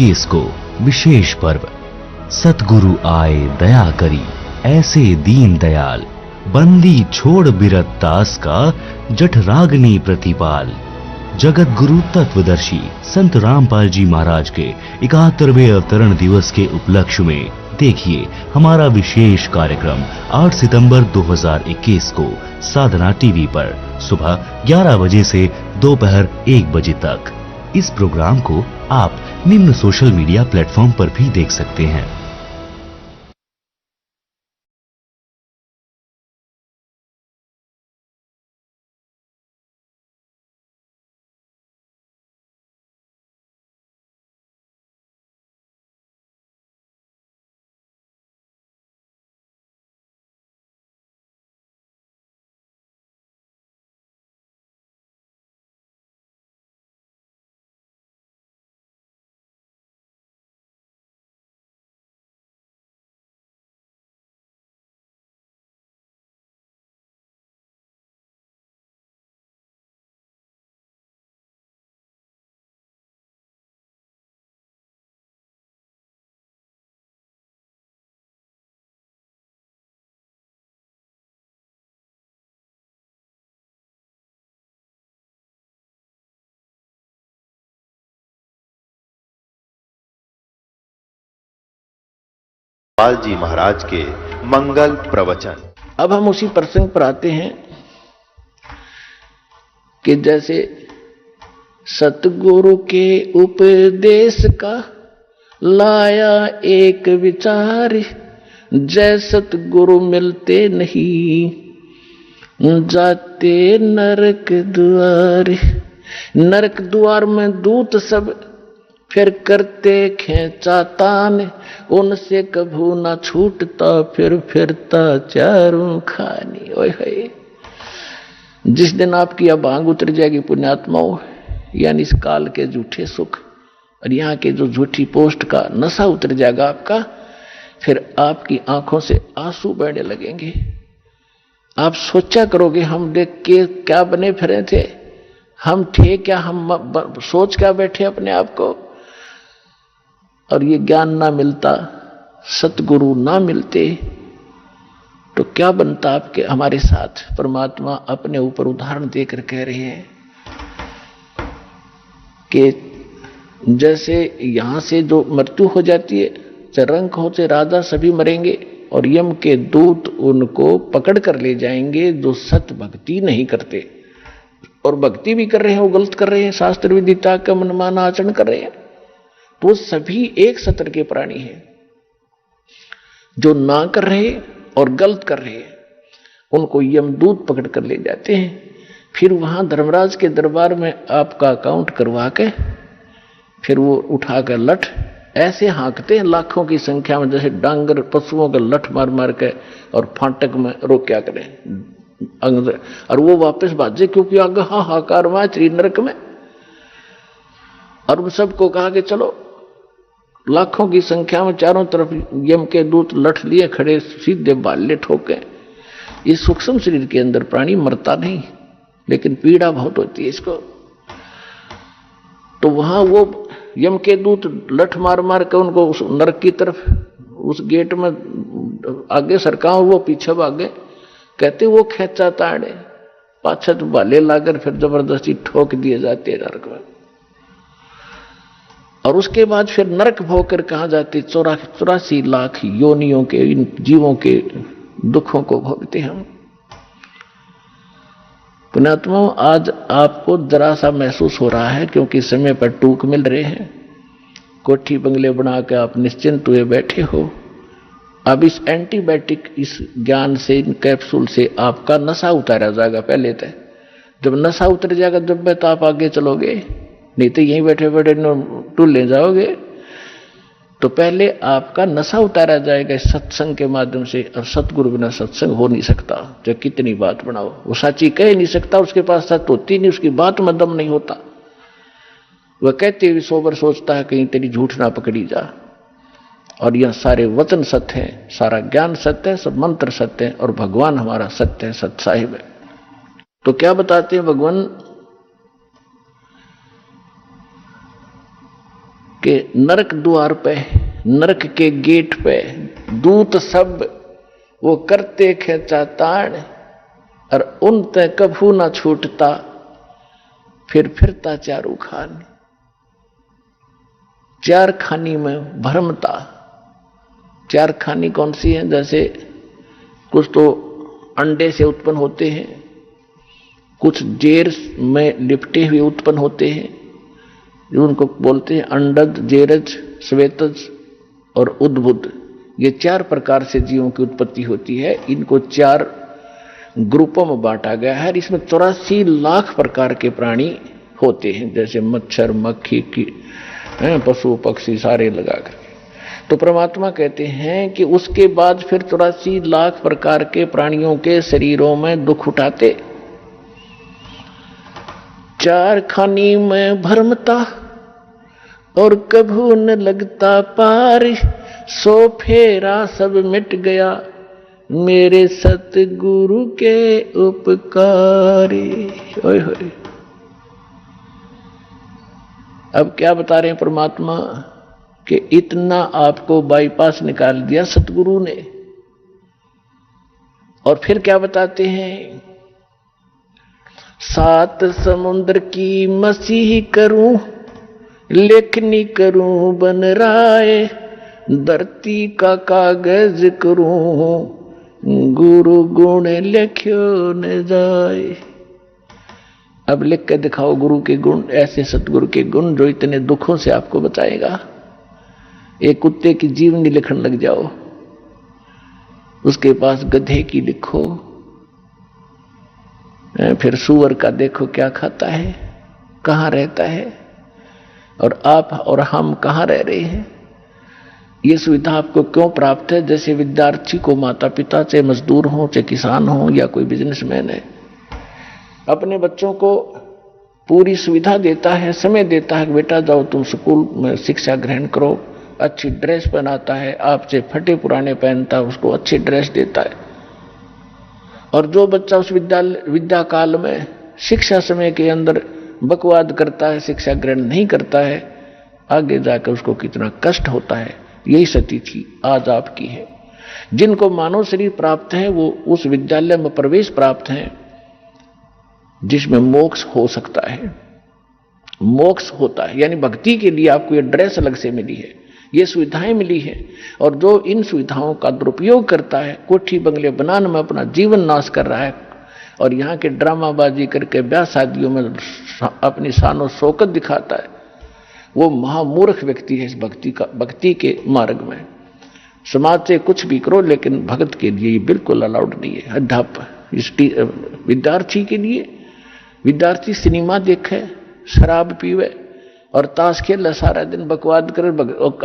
2021 को विशेष पर्व सतगुरु आए दया करी ऐसे दीन दयाल बंदी छोड़ बिरत दास का जठराग्नि प्रतिपाल जगत गुरु तत्वदर्शी संत रामपाल जी महाराज के 71वें अवतरण दिवस के उपलक्ष्य में देखिए हमारा विशेष कार्यक्रम 8 सितंबर 2021 को साधना टीवी पर सुबह 11 बजे से दोपहर 1 बजे तक। इस प्रोग्राम को आप निम्न सोशल मीडिया प्लेटफॉर्म पर भी देख सकते हैं। पाल जी महाराज के मंगल प्रवचन। अब हम उसी प्रसंग पर आते हैं कि जैसे सतगुरु के उपदेश का लाया एक विचार, जय सतगुरु मिलते नहीं जाते नरक द्वार। नरक द्वार में दूत सब फिर करते खेचातान, उनसे कभू ना छूटता फिर फिरता चारों खानी। ओए होए, जिस दिन आपकी अब आंग उतर जाएगी पुण्यात्माओं, यानी इस काल के झूठे सुख और यहाँ के जो झूठी पोस्ट का नशा उतर जाएगा आपका, फिर आपकी आंखों से आंसू बहने लगेंगे। आप सोचा करोगे हम देख के क्या बने फिरे थे, हम थे क्या, हम सोच क्या बैठे अपने आप को। और ये ज्ञान ना मिलता, सतगुरु ना मिलते तो क्या बनता आपके हमारे साथ। परमात्मा अपने ऊपर उदाहरण देकर कह रहे हैं कि जैसे यहां से जो मृत्यु हो जाती है, रंक हो से राजा सभी मरेंगे और यम के दूत उनको पकड़ कर ले जाएंगे जो सत भक्ति नहीं करते, और भक्ति भी कर रहे हैं वो गलत कर रहे हैं, शास्त्र विदिता का मनमाना आचरण कर रहे हैं। तो सभी एक सत्र के प्राणी हैं, जो ना कर रहे और गलत कर रहे हैं उनको यमदूत पकड़ कर ले जाते हैं। फिर वहां धर्मराज के दरबार में आपका अकाउंट करवा के फिर वो उठाकर लठ ऐसे हाँकते हैं लाखों की संख्या में, जैसे डांगर पशुओं का लठ मार मार के और फाटक में रोक्या करें और वो वापस भाजे, क्योंकि आगे हाहाकार हुआ नरक में। और सबको कहा कि चलो, लाखों की संख्या में चारों तरफ यम के दूत लठ लिए खड़े, सीधे बाले ठोके। इस सूक्ष्म शरीर के अंदर प्राणी मरता नहीं, लेकिन पीड़ा बहुत होती है इसको। तो वहां वो यम के दूत लठ मार मार के उनको उस नरक की तरफ, उस गेट में आगे सरका, वो पीछे भागे, कहते वो खेचा ताड़े पाछत बाले लाकर फिर जबरदस्ती ठोक दिए जाते नरक में। और उसके बाद फिर नरक भोगकर कहा जाते 84 लाख योनियों के इन जीवों के दुखों को भोगते हम। पुण्यात्माओं, आज आपको जरा सा महसूस हो रहा है क्योंकि समय पर टूक मिल रहे हैं, कोठी बंगले बना के आप निश्चिंत हुए बैठे हो। अब इस एंटीबायोटिक, इस ज्ञान से, इन कैप्सूल से आपका नशा उतारा जाएगा। पहले तो जब नशा उतर जाएगा जब तो आप आगे चलोगे, नहीं तो यहीं बैठे बैठे टूल ले जाओगे। तो पहले आपका नशा उतारा जाएगा इस सत्संग के माध्यम से, और सतगुरु बिना सत्संग हो नहीं सकता। जो कितनी बात बनाओ, वो साची कह नहीं सकता, उसके पास सच होती नहीं, उसकी बात में दम नहीं होता। वह कहते हुए सोबर सोचता है कहीं तेरी झूठ ना पकड़ी जा। और यह सारे वचन सत्य है, सारा ज्ञान सत्य है, सब मंत्र सत्य है, और भगवान हमारा सत्य है, सत्य साहिब है। तो क्या बताते हैं भगवान कि नरक द्वार पे, नरक के गेट पे दूत सब वो करते खेचा ताण, और उन ते कभू ना छूटता, फिर फिरता चारू खानी। चार खानी में भरमता। चार खानी कौन सी है? जैसे कुछ तो अंडे से उत्पन्न होते हैं, कुछ जेर में लिपटे हुए उत्पन्न होते हैं, जो उनको बोलते हैं अंडज, जेरज, श्वेतज और उद्भुत। ये चार प्रकार से जीवों की उत्पत्ति होती है। इनको चार ग्रुपों में बांटा गया है। इसमें 84 लाख प्रकार के प्राणी होते हैं, जैसे मच्छर, मक्खी की, पशु पक्षी सारे लगा कर। तो परमात्मा कहते हैं कि उसके बाद फिर 84 लाख प्रकार के प्राणियों के शरीरों में दुख उठाते। चार खानी में भरमता और कभू न लगता पार, सो फेरा सब मिट गया मेरे सतगुरु के उपकारी। ओए होए। अब क्या बता रहे हैं परमात्मा कि इतना आपको बाईपास निकाल दिया सतगुरु ने। और फिर क्या बताते हैं? 7 समुद्र की मसीह करूं, लेखनी करूं बन राय, धरती का कागज करूं, गुरु गुण लिख्यो न जाए। अब लिख के दिखाओ गुरु के गुण, ऐसे सतगुरु के गुण जो इतने दुखों से आपको बचाएगा। एक कुत्ते की जीवनी लिखने लग जाओ, उसके पास गधे की लिखो, फिर सूअर का देखो क्या खाता है, कहाँ रहता है, और आप और हम कहाँ रह रहे हैं। ये सुविधा आपको क्यों प्राप्त है? जैसे विद्यार्थी को माता पिता, चाहे मजदूर हो, चाहे किसान हो, या कोई बिजनेसमैन है, अपने बच्चों को पूरी सुविधा देता है, समय देता है कि बेटा जाओ तुम स्कूल में शिक्षा ग्रहण करो, अच्छी ड्रेस पहनाता है, आपसे फटे पुराने पहनता है, उसको अच्छी ड्रेस देता है। और जो बच्चा उस विद्या काल में शिक्षा समय के अंदर बकवाद करता है, शिक्षा ग्रहण नहीं करता है, आगे जाकर उसको कितना कष्ट होता है। यही स्थिति आज आपकी है। जिनको मानव शरीर प्राप्त है वो उस विद्यालय में प्रवेश प्राप्त है जिसमें मोक्ष हो सकता है। मोक्ष होता है, यानी भक्ति के लिए आपको ये ड्रेस अलग से मिली है, ये सुविधाएं मिली है। और जो इन सुविधाओं का दुरुपयोग करता है, कोठी बंगले बनाने में अपना जीवन नाश कर रहा है, और यहाँ के ड्रामाबाजी करके ब्याह शादियों में अपनी शान और शौकत दिखाता है, वो महामूर्ख व्यक्ति है इस भक्ति के मार्ग में। समाज से कुछ भी करो, लेकिन भगत के लिए ये बिल्कुल अलाउड नहीं है। अध्यापक इस विद्यार्थी के लिए, विद्यार्थी सिनेमा देखे, शराब पीवे और ताश खेल सारा दिन, बकवाद करे,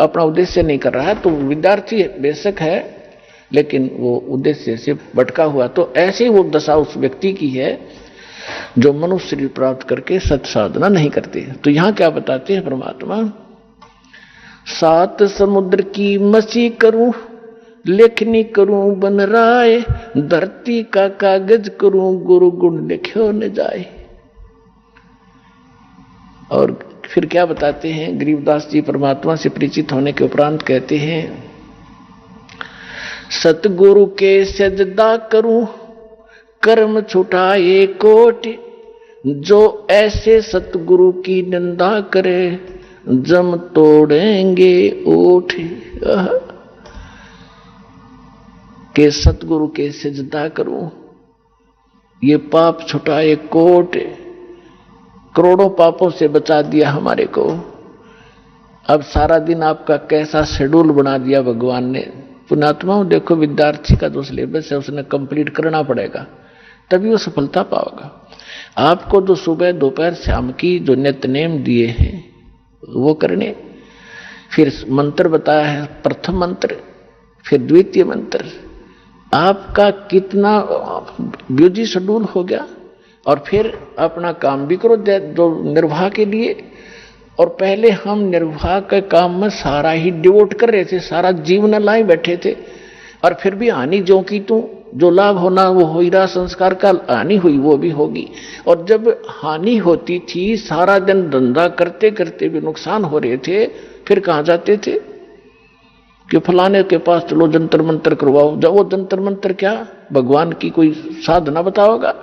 अपना उद्देश्य नहीं कर रहा है, तो विद्यार्थी बेशक है लेकिन वो उद्देश्य से भटका हुआ। तो ऐसे वो दशा उस व्यक्ति की है जो मनुष्य शरीर प्राप्त करके सत साधना नहीं करते। तो यहां क्या बताते हैं परमात्मा? 7 समुद्र की मसी करूं, लेखनी करूं बन राय, धरती का कागज करूं, गुरु गुण लिख्यो न जाए। और फिर क्या बताते हैं? गरीबदास जी परमात्मा से परिचित होने के उपरांत कहते हैं, सतगुरु के सजदा करूं, कर्म छुटाए कोटि, जो ऐसे सतगुरु की निंदा करे, जम तोड़ेंगे ओठ। के सतगुरु के सजदा करूं, ये पाप छुटाए कोट, करोड़ों पापों से बचा दिया हमारे को। अब सारा दिन आपका कैसा शेड्यूल बना दिया भगवान ने। पुण्यात्माओं देखो, विद्यार्थी का जो सिलेबस है उसने कंप्लीट करना पड़ेगा, तभी वो सफलता पाओगा। आपको जो सुबह दोपहर शाम की जो नित्य नेम दिए हैं वो करने, फिर मंत्र बताया है, प्रथम मंत्र, फिर द्वितीय मंत्र, आपका कितना बिजी शेड्यूल हो गया। और फिर अपना काम भी करो जो निर्वाह के लिए। और पहले हम निर्वाह के काम में सारा ही डिवोट कर रहे थे, सारा जीवन लाए बैठे थे, और फिर भी हानि जो की तू, जो लाभ होना वो हो ही रहा, संस्कार का हानि हुई वो भी होगी। और जब हानि होती थी, सारा दिन धंधा करते करते भी नुकसान हो रहे थे, फिर कहाँ जाते थे कि फलाने के पास चलो जंतर मंतर करवाओ। जब वो जंतर मंतर क्या भगवान की कोई साधना बताओगा?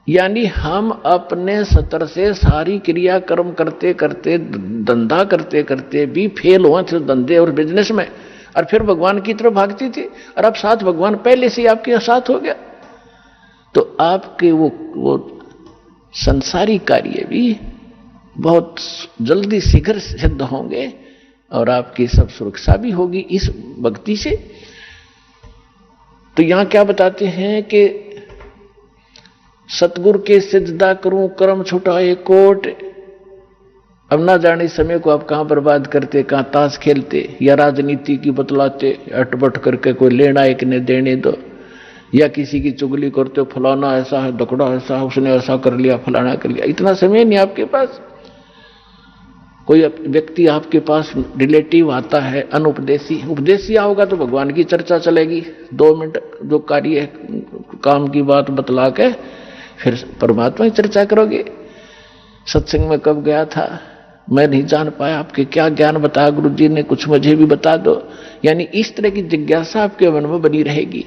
यानी हम अपने स्तर से सारी क्रिया कर्म करते करते, धंधा करते करते भी फेल हुए थे धंधे और बिजनेस में, और फिर भगवान की तरफ भागती थी, और अब साथ भगवान पहले से आपके साथ हो गया। तो आपके वो संसारी कार्य भी बहुत जल्दी शीघ्र सिद्ध होंगे और आपकी सब सुरक्षा भी होगी इस भक्ति से। तो यहां क्या बताते हैं कि सतगुरु के सिजदा करूं कर्म छुटाए कोट। अब ना जाने समय को आप कहां बर्बाद करते, कहां ताश खेलते या राजनीति की बतलाते, अटपट करके कोई लेना एक ने देने दो, या किसी की चुगली करते हो, फलाना ऐसा है, दकड़ा ऐसा है, उसने ऐसा कर लिया, फलाना कर लिया। इतना समय नहीं आपके पास। कोई व्यक्ति आपके पास रिलेटिव आता है अनुपदेशी, उपदेशी आओगा तो भगवान की चर्चा चलेगी, 2 मिनट जो कार्य है काम की बात बतला के फिर परमात्मा की चर्चा करोगे। सत्संग में कब गया था मैं नहीं जान पाया, आपके क्या ज्ञान बताया गुरु जी ने, कुछ मुझे भी बता दो। यानी इस तरह की जिज्ञासा आपके मन में बनी रहेगी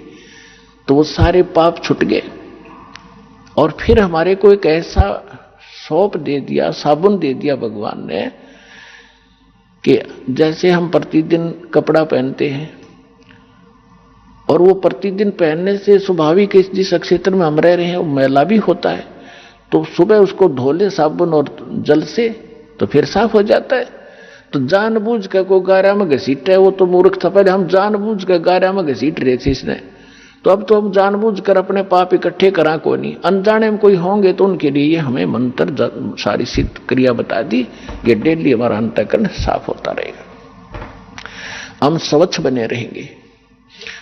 तो वो सारे पाप छूट गए। और फिर हमारे को एक ऐसा सौंप दे दिया, साबुन दे दिया भगवान ने कि जैसे हम प्रतिदिन कपड़ा पहनते हैं और वो प्रतिदिन पहनने से स्वाभाविक जिस क्षेत्र में हम रह रहे हैं वो मैला भी होता है, तो सुबह उसको धो ले साबुन और जल से तो फिर साफ हो जाता है। तो जानबूझ कर को गारा में घसीट है, वो तो मूर्ख था, पहले हम जानबूझ कर गारा में घसीट रहे थे इसने, तो अब तो हम जानबूझ कर अपने पाप इकट्ठे करा को नहीं। अनजाने में कोई होंगे तो उनके लिए हमें मंत्र सारी सिद्ध क्रिया बता दी, ये डेली हमारा अंतःकरण साफ होता रहेगा, हम स्वच्छ बने रहेंगे।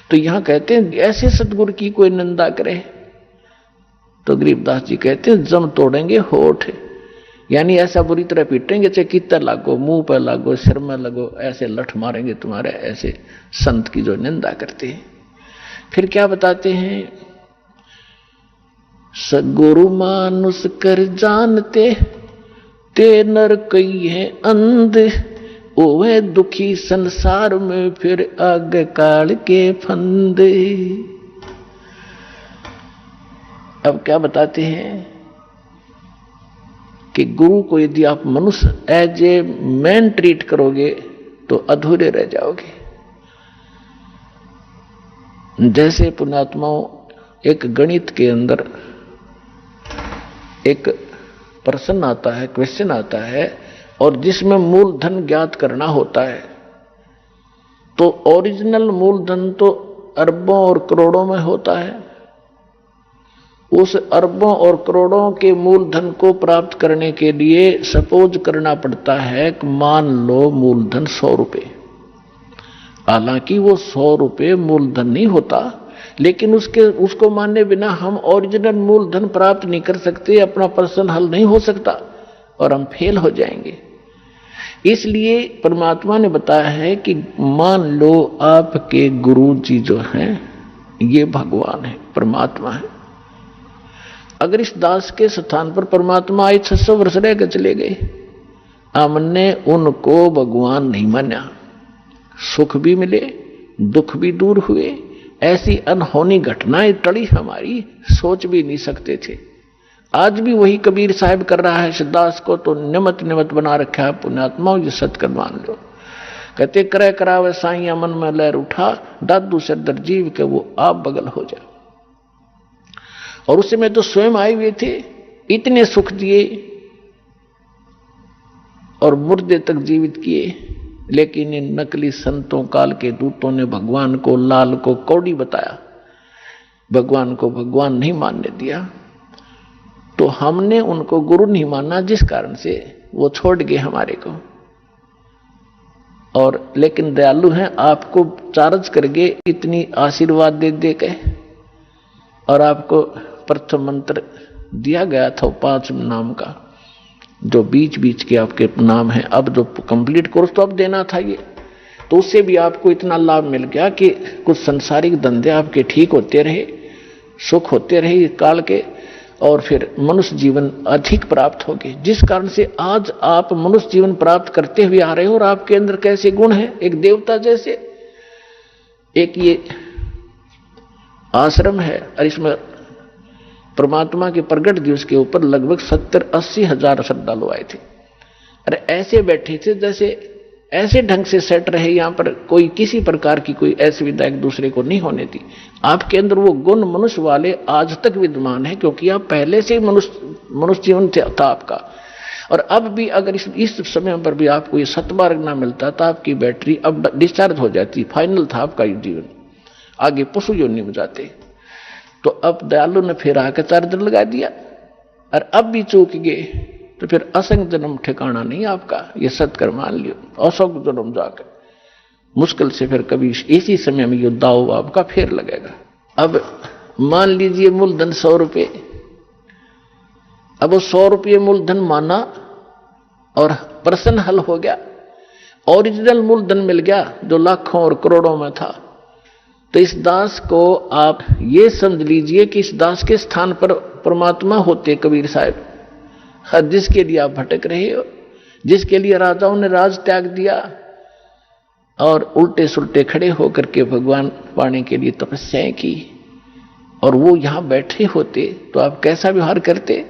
तो यहां कहते हैं ऐसे सतगुरु की कोई निंदा करे तो गरीबदास जी कहते हैं जम तोड़ेंगे होठ। यानी ऐसा बुरी तरह पीटेंगे, चाहे कितना लागो, मुंह पर लागो, सिर में लगो, ऐसे लठ मारेंगे तुम्हारे ऐसे संत की जो निंदा करते हैं। फिर क्या बताते हैं, सगुरु मानुष कर जानते ते नर कई है अंध, ओवे दुखी संसार में फिर आगे काल के फंदे। अब क्या बताते हैं कि गुरु को यदि आप मनुष्य एज ए मैन ट्रीट करोगे तो अधूरे रह जाओगे। जैसे पुण्यात्माओं एक गणित के अंदर एक प्रश्न आता है, क्वेश्चन आता है, और जिसमें मूलधन ज्ञात करना होता है, तो ओरिजिनल मूलधन तो अरबों और करोड़ों में होता है। उस अरबों और करोड़ों के मूलधन को प्राप्त करने के लिए सपोज करना पड़ता है कि मान लो मूलधन 100 रुपए। हालांकि वो 100 रुपए मूलधन नहीं होता, लेकिन उसको मानने बिना हम ओरिजिनल मूलधन प्राप्त नहीं कर सकते, अपना प्रश्न हल नहीं हो सकता और हम फेल हो जाएंगे। इसलिए परमात्मा ने बताया है कि मान लो आपके गुरु जी जो हैं ये भगवान है, परमात्मा है। अगर इस दास के स्थान पर परमात्मा आए 600 वर्ष रह के चले गए, हमने उनको भगवान नहीं माना, सुख भी मिले दुख भी दूर हुए, ऐसी अनहोनी घटनाएं टली हमारी, सोच भी नहीं सकते थे। आज भी वही कबीर साहब कर रहा है दास को, तो निमत निमत बना रखा है। पुण्यात्माओं ये सत्कर्म मान लो। कहते करे करावे साइया मन में लहर उठा, दादू सरदर जीव के वो आप बगल हो जा। और उस समय तो स्वयं आए हुए थे, इतने सुख दिए और मुर्दे तक जीवित किए, लेकिन इन नकली संतों काल के दूतों ने भगवान को, लाल को कौड़ी बताया, भगवान को भगवान नहीं मानने दिया। तो हमने उनको गुरु नहीं माना, जिस कारण से वो छोड़ गए हमारे को। और लेकिन दयालु हैं, आपको चार्ज करके इतनी आशीर्वाद दे दे के, और आपको प्रथम मंत्र दिया गया था 5 नाम का, जो बीच बीच के आपके नाम है। अब जो कंप्लीट कोर्स तो अब देना था ये, तो उससे भी आपको इतना लाभ मिल गया कि कुछ संसारिक धंधे आपके ठीक होते रहे, सुख होते रहे काल के, और फिर मनुष्य जीवन अधिक प्राप्त होगी, जिस कारण से आज आप मनुष्य जीवन प्राप्त करते हुए आ रहे हो। और आपके अंदर कैसे गुण हैं, एक देवता जैसे। एक ये आश्रम है और इसमें परमात्मा के प्रगट दिवस के ऊपर लगभग 70-80 हजार श्रद्धालु आए थे। अरे ऐसे बैठे थे जैसे ऐसे ढंग से सेट रहे, यहां पर कोई किसी प्रकार की कोई असुविधा एक दूसरे को नहीं होने दी। आपके अंदर वो गुण मनुष्य वाले आज तक विद्यमान है, क्योंकि आप पहले से मनुष्य जीवन था आपका। और अब भी अगर इस समय पर भी आपको ये सतमार्ग ना मिलता तो आपकी बैटरी अब डिस्चार्ज हो जाती, फाइनल था आपका जीवन, आगे पशु योनि में जाते। तो अब दयालु ने फिर आकर चार्जर लगा दिया, और अब भी चूक गए तो फिर असंग जन्म ठिकाना नहीं आपका, ये सत्कर मान लियो। असंग जन्म जाकर मुश्किल से फिर कभी इसी समय में ये दाव आपका फिर लगेगा। अब मान लीजिए मूलधन 100 रुपये, अब वो 100 रुपये मूलधन माना और प्रश्न हल हो गया, ओरिजिनल मूलधन मिल गया जो लाखों और करोड़ों में था। तो इस दास को आप ये समझ लीजिए कि इस दास के स्थान पर परमात्मा होते कबीर साहब, जिसके लिए आप भटक रहे हो, जिसके लिए राजाओं ने राज त्याग दिया और उल्टे सुल्टे खड़े होकर के भगवान पाने के लिए तपस्याएं की, और वो यहां बैठे होते तो आप कैसा व्यवहार करते।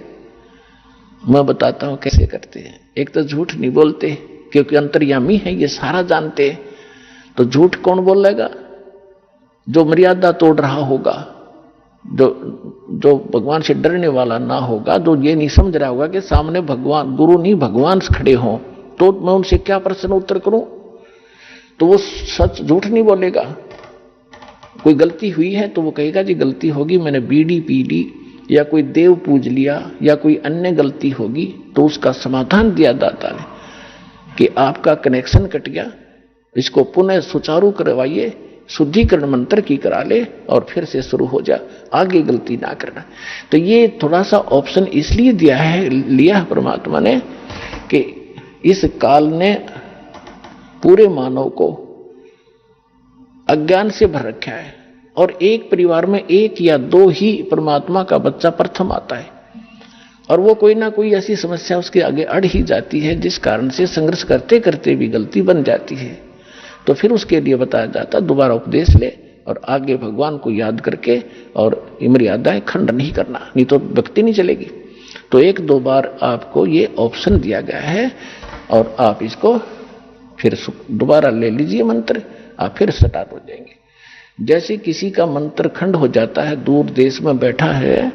मैं बताता हूं कैसे करते हैं। एक तो झूठ नहीं बोलते, क्योंकि अंतर्यामी है, ये सारा जानते। तो झूठ कौन बोलेगा? जो मर्यादा तोड़ रहा होगा, जो भगवान से डरने वाला ना होगा, जो ये नहीं समझ रहा होगा कि सामने भगवान गुरु नहीं भगवान खड़े हों, तो मैं उनसे क्या प्रश्न उत्तर करूं। तो वो सच झूठ नहीं बोलेगा। कोई गलती हुई है तो वो कहेगा जी गलती होगी, मैंने बीड़ी पी ली या कोई देव पूज लिया या कोई अन्य गलती होगी, तो उसका समाधान दिया दाता ने कि आपका कनेक्शन कट गया, इसको पुनः सुचारू करवाइए, शुद्धिकरण मंत्र की करा ले और फिर से शुरू हो जा, आगे गलती ना करना। तो ये थोड़ा सा ऑप्शन इसलिए लिया परमात्मा ने कि इस काल ने पूरे मानव को अज्ञान से भर रखा है, और एक परिवार में एक या दो ही परमात्मा का बच्चा प्रथम आता है, और वो कोई ना कोई ऐसी समस्या उसके आगे अड़ ही जाती है, जिस कारण से संघर्ष करते करते भी गलती बन जाती है। तो फिर उसके लिए बताया जाता दोबारा उपदेश ले और आगे भगवान को याद करके और मर्यादाएं खंड नहीं करना, नहीं तो भक्ति नहीं चलेगी। तो 1-2 बार आपको ये ऑप्शन दिया गया है, और आप इसको फिर दोबारा ले लीजिए मंत्र, आप फिर स्टार्ट हो जाएंगे। जैसे किसी का मंत्र खंड हो जाता है, दूर देश में बैठा है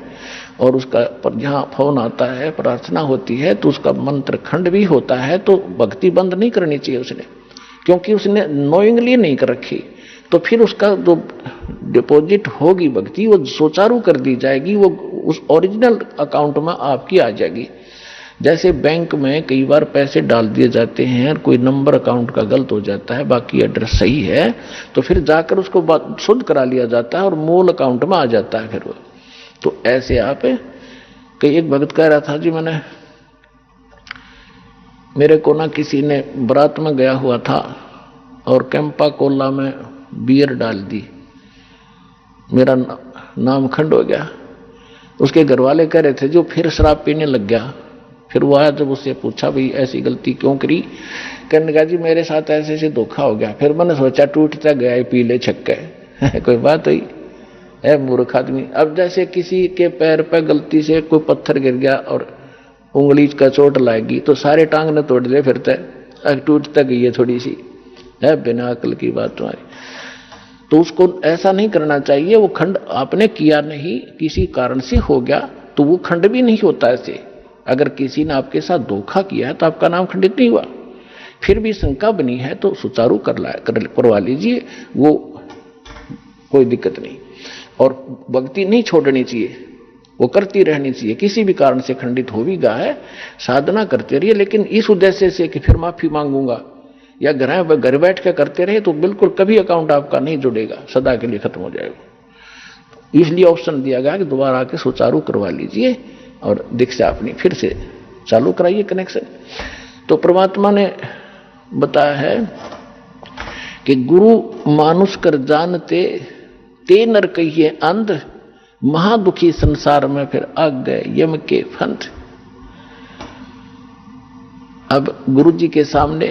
और उसका पर जहाँ फोन आता है, प्रार्थना होती है, तो उसका मंत्र खंड भी होता है, तो भक्ति बंद नहीं करनी चाहिए उसने, क्योंकि उसने नोइंगली नहीं कर रखी। तो फिर उसका जो डिपॉजिट होगी भक्ति वो सुचारू कर दी जाएगी, वो उस ओरिजिनल अकाउंट में आपकी आ जाएगी। जैसे बैंक में कई बार पैसे डाल दिए जाते हैं, कोई नंबर अकाउंट का गलत हो जाता है, बाकी एड्रेस सही है, तो फिर जाकर उसको शुद्ध करा लिया जाता है और मूल अकाउंट में आ जाता है फिर वो। तो ऐसे आप कई एक भक्त कह रहा था जी, मेरे को ना किसी ने बारात में गया हुआ था और कैंपा कोला में बियर डाल दी, मेरा नाम खंड हो गया। उसके घर वाले कह रहे थे जो फिर शराब पीने लग गया। फिर वो आया, जब उससे पूछा भाई ऐसी गलती क्यों करी, कहने लगा जी मेरे साथ ऐसे ऐसे धोखा हो गया। फिर मैंने सोचा टूटता गया पी ले छक्के कोई बात हुई है मूर्ख आदमी। अब जैसे किसी के पैर पर गलती से कोई पत्थर गिर गया और उंगली का चोट लाएगी तो सारे टांग ने तोड़ दे, फिर तक टूट तक गई है थोड़ी सी है, बिना अकल की बात तुम्हारी। तो उसको ऐसा नहीं करना चाहिए। वो खंड आपने किया नहीं, किसी कारण से हो गया तो वो खंड भी नहीं होता ऐसे। अगर किसी ने आपके साथ धोखा किया है तो आपका नाम खंडित नहीं हुआ। फिर भी शंका बनी है तो सुचारू करवा लीजिए, वो कोई दिक्कत नहीं। और भक्ति नहीं छोड़नी चाहिए, वो करती रहनी चाहिए। किसी भी कारण से खंडित हो भी गया है, साधना करते रहिए, लेकिन इस उद्देश्य से कि फिर माफी मांगूंगा या घर बैठ के करते रहे तो बिल्कुल कभी अकाउंट आपका नहीं जुड़ेगा, सदा के लिए खत्म हो जाएगा। इसलिए ऑप्शन दिया गया कि दोबारा आके सुचारू करवा लीजिए और दीक्षा अपनी फिर से चालू कराइए कनेक्शन। तो परमात्मा ने बताया है कि गुरु मानुष कर जानते ते नर कहिए अंध, महादुखी संसार में फिर आ गए यम के फंद। अब गुरु जी के सामने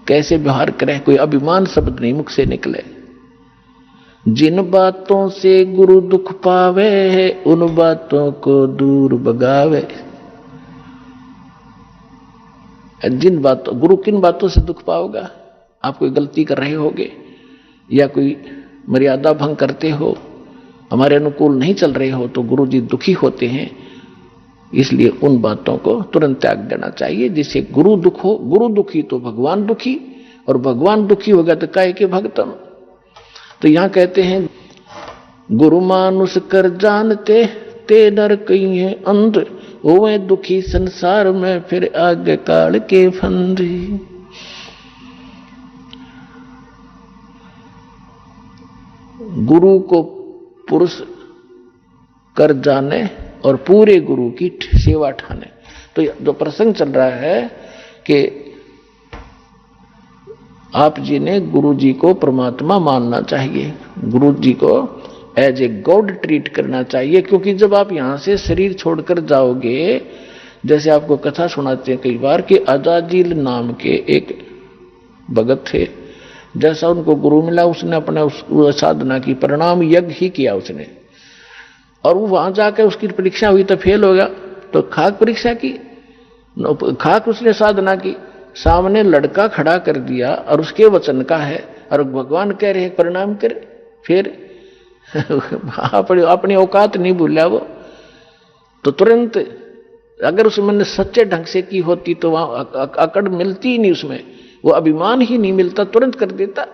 कैसे व्यवहार करें, कोई अभिमान शब्द नहीं मुख से निकले। जिन बातों से गुरु दुख पावे उन बातों को दूर भगावे। जिन बातों, गुरु किन बातों से दुख पाओगा? आप कोई गलती कर रहे होगे या कोई मर्यादा भंग करते हो, हमारे अनुकूल नहीं चल रहे हो, तो गुरु जी दुखी होते हैं। इसलिए उन बातों को तुरंत त्याग देना चाहिए जिससे गुरु दुख हो। गुरु दुखी तो भगवान दुखी, और भगवान दुखी होगा तो काय के भगतम। तो यहां कहते हैं गुरु मानुष कर जानते ते नर कहीं है अंध, होवे दुखी संसार में फिर आगे काल के फंदी। गुरु को पुरुष कर जाने और पूरे गुरु की सेवा ठाने। तो जो प्रसंग चल रहा है कि आप जी ने गुरु जी को परमात्मा मानना चाहिए, गुरु जी को एज ए गॉड ट्रीट करना चाहिए। क्योंकि जब आप यहां से शरीर छोड़कर जाओगे, जैसे आपको कथा सुनाते हैं कई बार कि अजाजील नाम के एक भगत थे, जैसा उनको गुरु मिला उसने अपने उस साधना की परिणाम यज्ञ ही किया उसने, और वो वहां जाकर उसकी परीक्षा हुई तो फेल हो गया। तो खाक परीक्षा की, खाक उसने साधना की, सामने लड़का खड़ा कर दिया और उसके वचन का है, और भगवान कह रहे हैं परिणाम कर, फिर अपनी औकात नहीं भूला वो। तो तुरंत अगर उसमें सच्चे ढंग से की होती तो वहां अकड़ मिलती ही नहीं, उसमें वो अभिमान ही नहीं मिलता, तुरंत कर देता।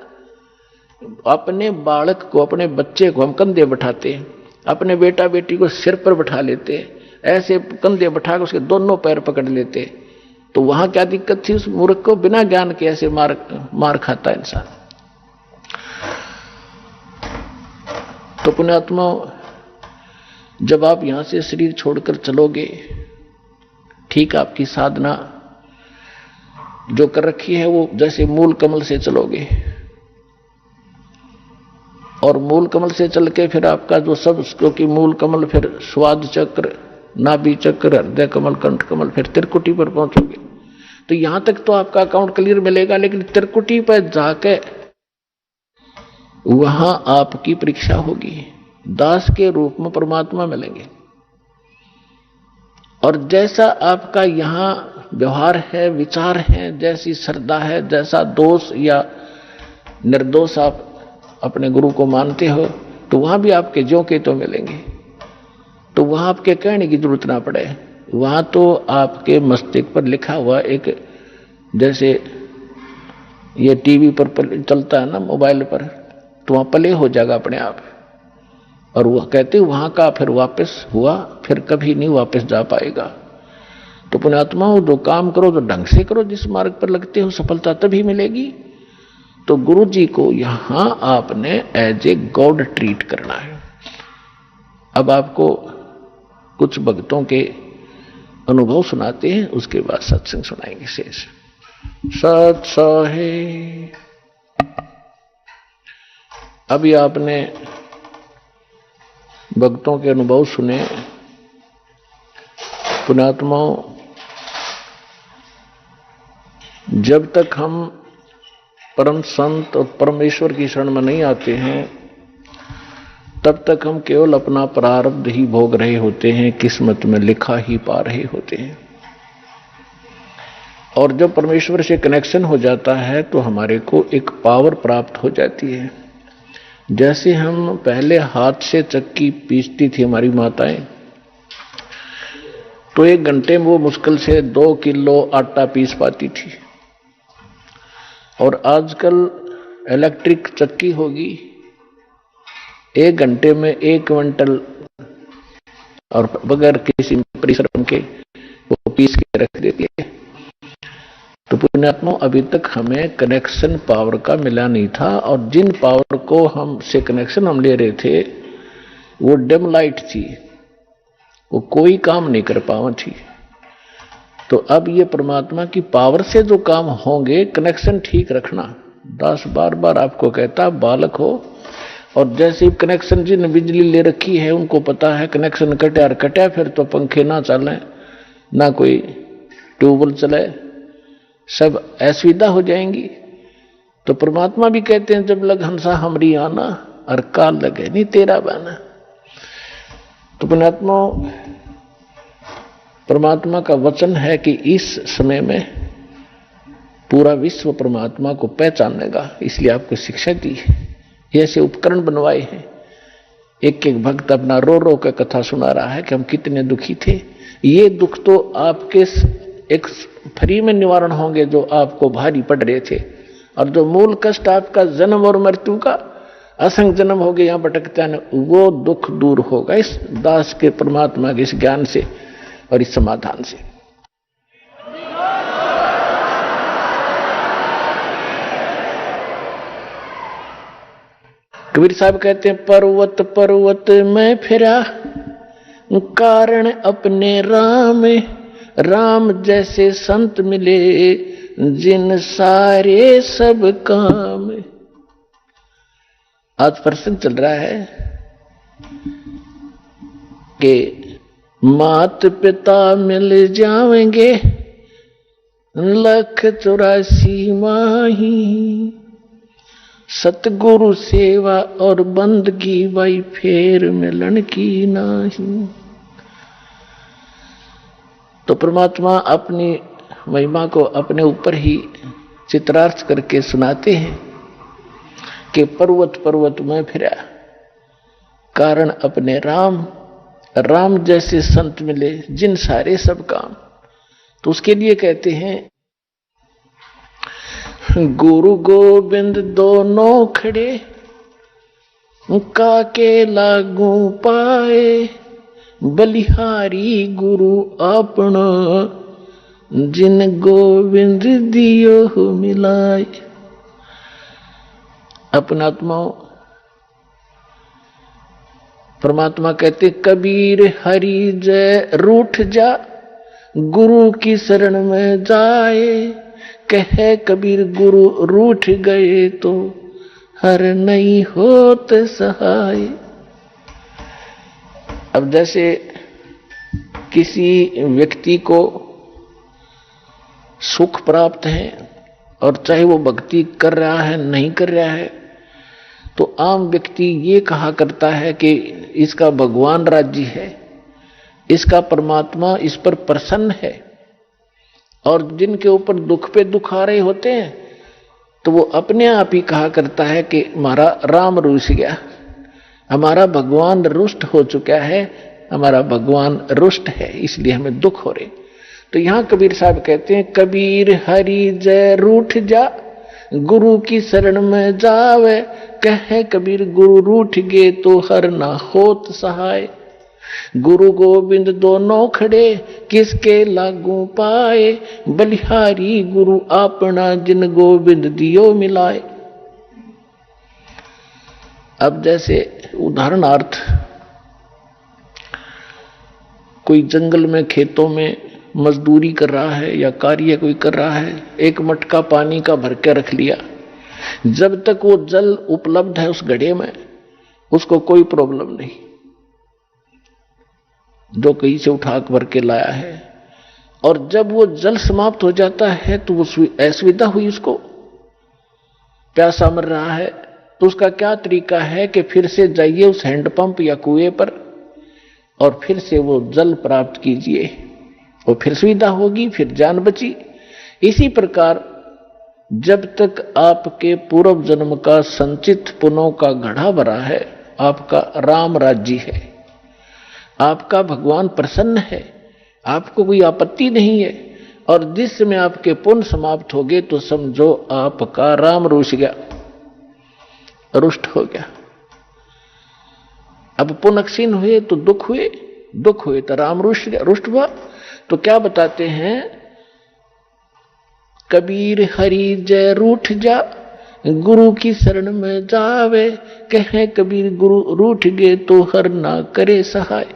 अपने बालक को, अपने बच्चे को हम कंधे बैठाते हैं, अपने बेटा बेटी को सिर पर बैठा लेते हैं, ऐसे कंधे बैठा कर उसके दोनों पैर पकड़ लेते। तो वहां क्या दिक्कत थी उस मूर्ख को? बिना ज्ञान के ऐसे मार खाता इंसान। तो पुण्यात्मा, जब आप यहां से शरीर छोड़कर चलोगे, ठीक आपकी साधना जो कर रखी है वो जैसे मूल कमल से चलोगे, और मूल कमल से चल के फिर आपका जो सब, क्योंकि मूल कमल फिर स्वाद चक्र, नाभि चक्र, हृदय कमल, कंठ कमल, फिर त्रिकुटी पर पहुंचोगे। तो यहां तक तो आपका अकाउंट क्लियर मिलेगा, लेकिन त्रिकुटी पर जाके वहां आपकी परीक्षा होगी। दास के रूप में परमात्मा मिलेंगे, और जैसा आपका यहां व्यवहार है, विचार है, जैसी श्रद्धा है, जैसा दोष या निर्दोष आप अपने गुरु को मानते हो, तो वहां भी आपके ज्यों के तो मिलेंगे। तो वहां आपके कहने की जरूरत ना पड़े, वहां तो आपके मस्तिष्क पर लिखा हुआ एक, जैसे ये टीवी पर चलता है ना, मोबाइल पर, तो वहां प्ले हो जाएगा अपने आप। और वह कहते वहां का फिर वापस हुआ, फिर कभी नहीं वापस जा पाएगा। तो पुण्यात्माओं, जो काम करो तो ढंग से करो, जिस मार्ग पर लगते हो सफलता तभी मिलेगी। तो गुरु जी को यहां आपने एज ए गॉड ट्रीट करना है। अब आपको कुछ भक्तों के अनुभव सुनाते हैं, उसके बाद सत्संग सुनाएंगे शेष। सत है। अभी आपने भक्तों के अनुभव सुने। पुण्यात्माओं, जब तक हम परम संत और परमेश्वर की शरण में नहीं आते हैं, तब तक हम केवल अपना प्रारब्ध ही भोग रहे होते हैं, किस्मत में लिखा ही पा रहे होते हैं। और जब परमेश्वर से कनेक्शन हो जाता है तो हमारे को एक पावर प्राप्त हो जाती है। जैसे हम पहले हाथ से चक्की पीसती थी हमारी माताएं, तो 1 घंटे में वो मुश्किल से 2 किलो आटा पीस पाती थी। और आजकल इलेक्ट्रिक चक्की होगी, 1 घंटे में 1 क्विंटल और बगैर किसी परिश्रम के वो पीस के रख देती है। तो पुण्यात्मा, अभी तक हमें कनेक्शन पावर का मिला नहीं था, और जिन पावर को हम से कनेक्शन हम ले रहे थे वो डिम लाइट थी, वो कोई काम नहीं कर पावा थी। तो अब ये परमात्मा की पावर से जो काम होंगे, कनेक्शन ठीक रखना। दास बार बार आपको कहता, बालक हो, और जैसे ही कनेक्शन जिन बिजली ले रखी है उनको पता है कनेक्शन कटा और कटा, फिर तो पंखे ना चले, ना कोई ट्यूबवेल चले, सब असुविधा हो जाएंगी। तो परमात्मा भी कहते हैं जब लग हंसा हमरी आना और काल लगे नहीं तेरा बना। तो परमात्मा का वचन है कि इस समय में पूरा विश्व परमात्मा को पहचानेगा, इसलिए आपको शिक्षा दी है, ऐसे उपकरण बनवाए हैं। एक एक भक्त अपना रो रो कर कथा सुना रहा है कि हम कितने दुखी थे। ये दुख तो आपके एक फ्री में निवारण होंगे जो आपको भारी पड़ रहे थे, और जो मूल कष्ट आपका जन्म और मृत्यु का असंग जन्म हो गया यहाँ भटकता है, वो दुख दूर होगा इस दास के परमात्मा के इस ज्ञान से और इस समाधान से। कबीर साहब कहते हैं पर्वत पर्वत में फिरा कारण अपने राम, राम जैसे संत मिले जिन सारे सब काम। आज प्रसंग चल रहा है कि मात पिता मिल जाएंगे 184 माही, सतगुरु सेवा और बंदगी भाई फेर मिलन की नहीं। तो परमात्मा अपनी महिमा को अपने ऊपर ही चित्रार्थ करके सुनाते हैं कि पर्वत पर्वत में फिरा कारण अपने राम, राम जैसे संत मिले जिन सारे सब काम। तो उसके लिए कहते हैं गुरु गोविंद दोनों खड़े काके लागू पाए, बलिहारी गुरु अपना जिन गोविंद दियो मिलाए। अपनात्माओं परमात्मा कहते कबीर हरि जय रूठ जा, गुरु की शरण में जाए, कहे कबीर गुरु रूठ गए तो हर नहीं होत सहाय। अब जैसे किसी व्यक्ति को सुख प्राप्त है और चाहे वो भक्ति कर रहा है नहीं कर रहा है, तो आम व्यक्ति ये कहा करता है कि इसका भगवान राज्य है, इसका परमात्मा इस पर प्रसन्न है। और जिनके ऊपर दुख पे दुख आ रहे होते हैं तो वो अपने आप ही कहा करता है कि हमारा राम रूठ गया, हमारा भगवान रुष्ट हो चुका है, हमारा भगवान रुष्ट है, इसलिए हमें दुख हो रहे। तो यहां कबीर साहब कहते हैं कबीर हरि जय रूठ जा, गुरु की शरण में जावे, कहे कबीर गुरु रूठ गए तो हर ना होत सहाय। गुरु गोविंद दोनों खड़े किसके लागू पाए, बलिहारी गुरु अपना जिन गोविंद दियो मिलाए। अब जैसे उदाहरणार्थ कोई जंगल में खेतों में मजदूरी कर रहा है या कार्य कोई कर रहा है, एक मटका पानी का भर के रख लिया, जब तक वो जल उपलब्ध है उस घड़े में उसको कोई प्रॉब्लम नहीं, जो कहीं से उठा भर के लाया है। और जब वो जल समाप्त हो जाता है तो वो असुविधा हुई, उसको प्यासा मर रहा है, तो उसका क्या तरीका है कि फिर से जाइए उस हैंडपंप या कुएं पर और फिर से वो जल प्राप्त कीजिए, और फिर सुविधा होगी, फिर जान बची। इसी प्रकार जब तक आपके पूर्व जन्म का संचित पुण्यों का घड़ा भरा है, आपका राम राज्य है, आपका भगवान प्रसन्न है, आपको कोई आपत्ति नहीं है। और जिस समय आपके पुण्य समाप्त हो गए तो समझो आपका राम रुष्ट गया, रुष्ट हो गया। अब पुण्य क्षीण हुए तो दुख हुए, दुख हुए तो राम रुष्ट गया, रुष्ट हुआ। तो क्या बताते हैं कबीर हरि जय रूठ जा, गुरु की शरण में जावे, कहे कबीर गुरु रूठ गए तो हर ना करे सहाय।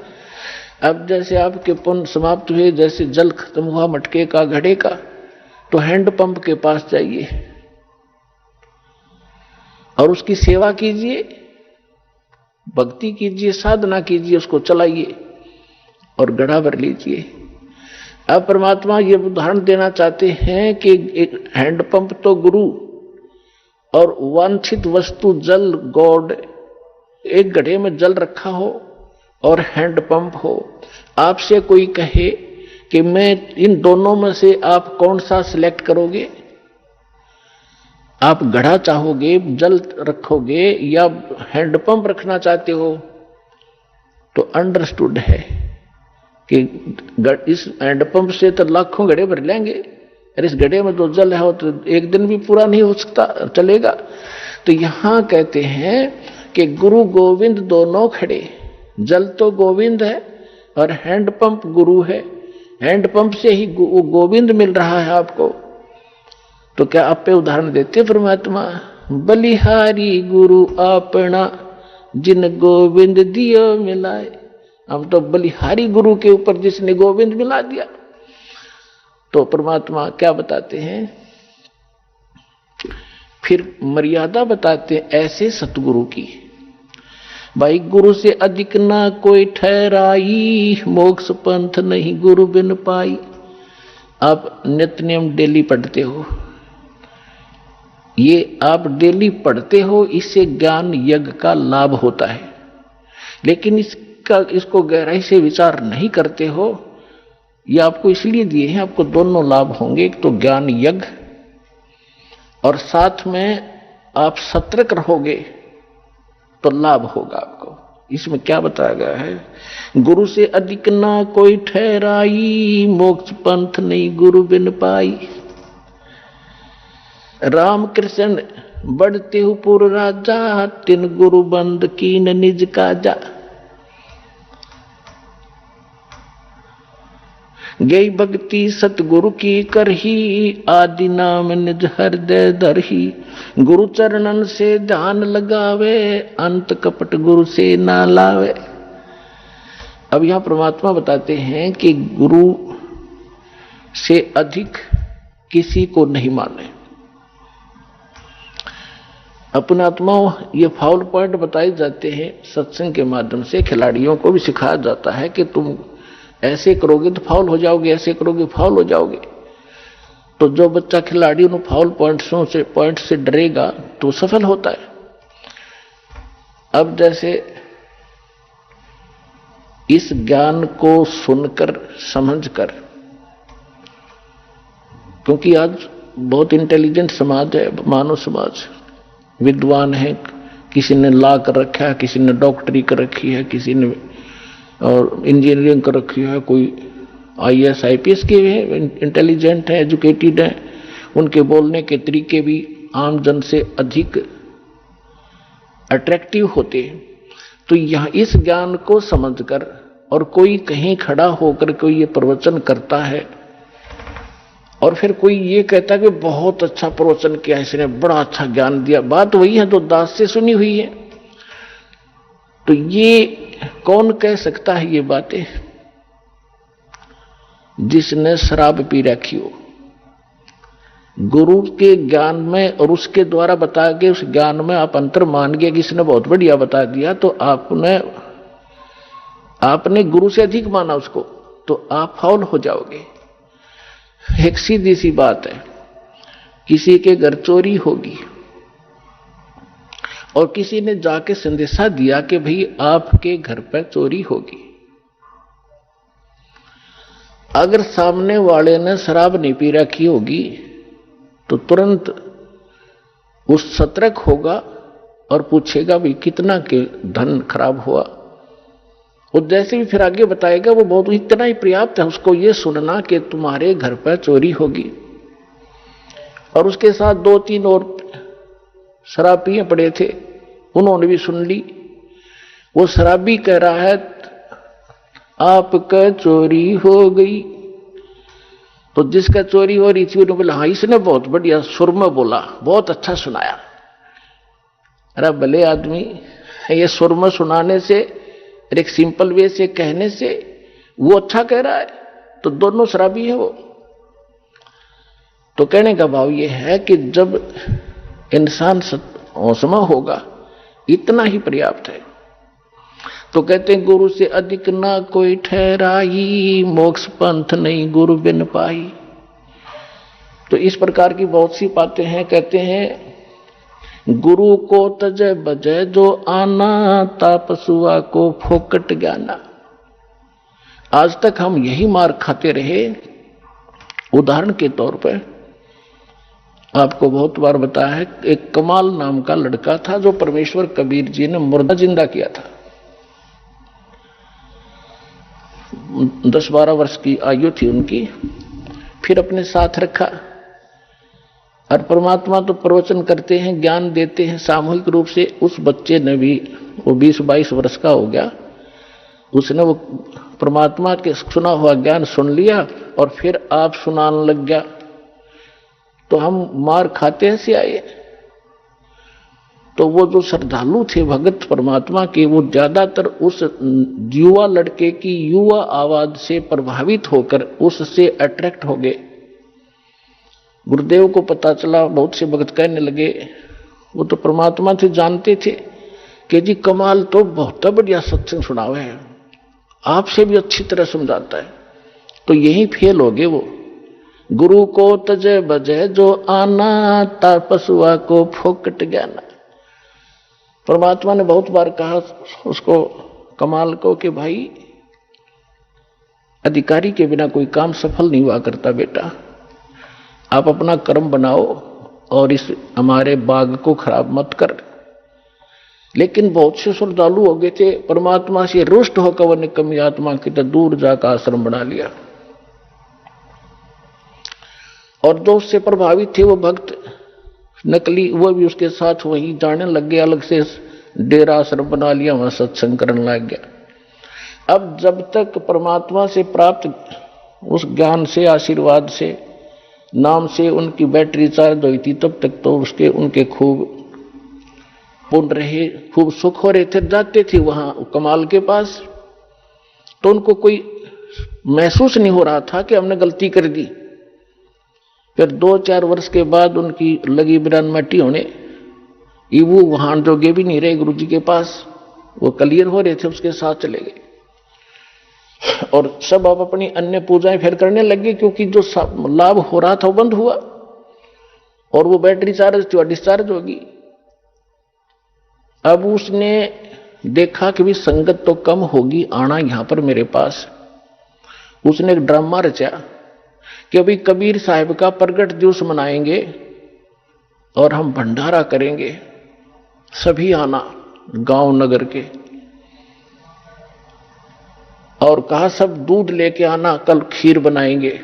अब जैसे आपके पुण्य समाप्त हुए, जैसे जल खत्म हुआ मटके का घड़े का, तो हैंडपंप के पास जाइए और उसकी सेवा कीजिए, भक्ति कीजिए, साधना कीजिए, उसको चलाइए और गढ़ा भर लीजिए। अब परमात्मा ये उदाहरण देना चाहते हैं कि एक हैंडपंप तो गुरु और वांछित वस्तु जल गॉड, एक घड़े में जल रखा हो और हैंडपंप हो। आपसे कोई कहे कि मैं इन दोनों में से आप कौन सा सिलेक्ट करोगे, आप घड़ा चाहोगे, जल रखोगे या हैंडपंप रखना चाहते हो, तो अंडरस्टूड है कि इस हैंडपंप से तो लाखों घड़े भर लेंगे, और इस घड़े में तो जल है तो एक दिन भी पूरा नहीं हो सकता, चलेगा। तो यहां कहते हैं कि गुरु गोविंद दोनों खड़े, जल तो गोविंद है और हैंडपंप गुरु है, हैंडपंप से ही गोविंद मिल रहा है आपको। तो क्या आप पे उदाहरण देते परमात्मा, बलिहारी गुरु अपना जिन गोविंद दियो मिलाए। हम तो बलिहारी गुरु के ऊपर जिसने गोविंद मिला दिया। तो परमात्मा क्या बताते हैं, फिर मर्यादा बताते हैं ऐसे सतगुरु की, भाई गुरु से अधिक ना कोई ठहराई, मोक्ष पंथ नहीं गुरु बिन पाई। आप नित्य नियम डेली पढ़ते हो, ये आप डेली पढ़ते हो, इससे ज्ञान यज्ञ का लाभ होता है, लेकिन इसको गहराई से विचार नहीं करते हो। ये आपको इसलिए दिए हैं, आपको दोनों लाभ होंगे, एक तो ज्ञान यज्ञ और साथ में आप सतर्क रहोगे तो लाभ होगा आपको। इसमें क्या बताया गया है, गुरु से अधिक ना कोई ठहराई, मोक्ष पंथ नहीं गुरु बिन पाई। राम कृष्ण बढ़ते हु पुर राजा, तिन गुरु बंद कीन निज काजा। गई भक्ति सतगुरु की करही, आदि नाम निज हृदय धरही। गुरु चरणन से ध्यान लगावे, अंत कपट गुरु से ना लावे। अब यहां परमात्मा बताते हैं कि गुरु से अधिक किसी को नहीं माने। अपने आत्मा ये फाउल पॉइंट बताए जाते हैं सत्संग के माध्यम से, खिलाड़ियों को भी सिखाया जाता है कि तुम ऐसे करोगे तो फाउल हो जाओगे, ऐसे करोगे फाउल हो जाओगे। तो जो बच्चा खिलाड़ी उन फाउल पॉइंट से डरेगा तो सफल होता है। अब जैसे इस ज्ञान को सुनकर समझकर, क्योंकि आज बहुत इंटेलिजेंट समाज है, मानव समाज, विद्वान है, किसी ने लॉ कर रखा है, किसी ने डॉक्टरी कर रखी है, किसी ने और इंजीनियरिंग कर रखी है, कोई IAS IPS के हैं, इंटेलिजेंट है, एजुकेटेड है, उनके बोलने के तरीके भी आम जन से अधिक अट्रैक्टिव होते हैं। तो यहाँ इस ज्ञान को समझकर, और कोई कहीं खड़ा होकर कोई ये प्रवचन करता है और फिर कोई ये कहता है कि बहुत अच्छा प्रवचन किया, इसने बड़ा अच्छा ज्ञान दिया, बात वही है तो दास से सुनी हुई है। तो ये कौन कह सकता है ये बातें, जिसने शराब पी रखी हो। गुरु के ज्ञान में और उसके द्वारा बताया गए उस ज्ञान में आप अंतर मान गए कि इसने बहुत बढ़िया बता दिया, तो आपने गुरु से अधिक माना उसको, तो आप फाउल हो जाओगे। एक सीधी सी बात है, किसी के घर चोरी होगी और किसी ने जाके संदेशा दिया कि भाई आपके घर पर चोरी होगी। अगर सामने वाले ने शराब नहीं पी रखी होगी तो तुरंत उस सतर्क होगा और पूछेगा भाई कितना के धन खराब हुआ, और जैसे भी फिर आगे बताएगा वो बहुत इतना ही पर्याप्त है उसको ये सुनना कि तुम्हारे घर पर चोरी होगी। और उसके साथ 2-3 और शराब पिए पड़े थे, उन्होंने भी सुन ली। वो शराबी कह रहा है आपका चोरी हो गई, तो जिसका चोरी हो रही थी उन्होंने बोला हाँ इसने बहुत बढ़िया सुर में बोला, बहुत अच्छा सुनाया। अरे भले आदमी, ये सुर में सुनाने से एक सिंपल वे से कहने से वो अच्छा कह रहा है, तो दोनों शराबी है वो। तो कहने का भाव ये है कि जब इंसान होशमा होगा इतना ही पर्याप्त है। तो कहते हैं गुरु से अधिक ना कोई ठहराई, मोक्ष पंथ नहीं गुरु बिन पाई। तो इस प्रकार की बहुत सी बातें हैं। कहते हैं गुरु को तजय बजय जो आना, तापसुआ को फोकट ज्ञाना। आज तक हम यही मार खाते रहे। उदाहरण के तौर पर आपको बहुत बार बताया है, एक कमाल नाम का लड़का था जो परमेश्वर कबीर जी ने मुर्दा जिंदा किया था। 10-12 वर्ष की आयु थी उनकी। फिर अपने साथ रखा। और परमात्मा तो प्रवचन करते हैं, ज्ञान देते हैं सामूहिक रूप से। उस बच्चे ने भी, वो 20-22 वर्ष का हो गया, उसने वो परमात्मा के सुना हुआ ज्ञान सुन लिया और फिर आप सुनाने लग गया। तो हम मार खाते हैं से आए। तो वो जो श्रद्धालु थे भगत परमात्मा के, वो ज्यादातर उस युवा लड़के की युवा आवाज से प्रभावित होकर उससे अट्रैक्ट हो गए। गुरुदेव को पता चला, बहुत से भगत कहने लगे, वो तो परमात्मा से जानते थे कि जी कमाल तो बहुत बढ़िया सत्संग सुनावे है, आपसे भी अच्छी तरह समझाता है। तो यही फेल हो गए वो। गुरु को तजय बजय जो आना, तापसुआ को फोकट ज्ञाना। परमात्मा ने बहुत बार कहा उसको, कमाल को, कि भाई अधिकारी के बिना कोई काम सफल नहीं हुआ करता बेटा, आप अपना कर्म बनाओ और इस हमारे बाग को खराब मत कर। लेकिन बहुत से श्रद्धालु हो गए थे, परमात्मा से रुष्ट होकर वो निकम्मी आत्मा की तरह दूर जाकर आश्रम बना लिया। और जो उससे प्रभावित थे वो भक्त नकली, वो भी उसके साथ वहीं जाने लग गए, अलग से डेरा आश्रम बना लिया, वहां सत्संग करने लग गया। अब जब तक परमात्मा से प्राप्त उस ज्ञान से, आशीर्वाद से, नाम से उनकी बैटरी चार्ज हुई थी, तब तक तो उनके खूब पुण्य रहे, खूब सुख हो रहे थे। जाते थे वहां कमाल के पास तो उनको कोई महसूस नहीं हो रहा था कि हमने गलती कर दी। फिर 2-4 वर्ष के बाद उनकी लगी बिरान मट्टी होने, वो वहां जोगे भी नहीं रहे गुरु जी के पास, वो क्लियर हो रहे थे, उसके साथ चले गए। और सब अब अपनी अन्य पूजाएं फिर करने लगे, क्योंकि जो लाभ हो रहा था वो बंद हुआ और वो बैटरी चार्ज थी, डिस्चार्ज होगी। अब उसने देखा कि भी संगत तो कम होगी, आना यहां पर मेरे पास। उसने एक ड्रामा रचा कि अभी कबीर साहब का प्रगट दिवस मनाएंगे और हम भंडारा करेंगे, सभी आना गांव नगर के। और कहा सब दूध लेके आना, कल खीर बनाएंगे।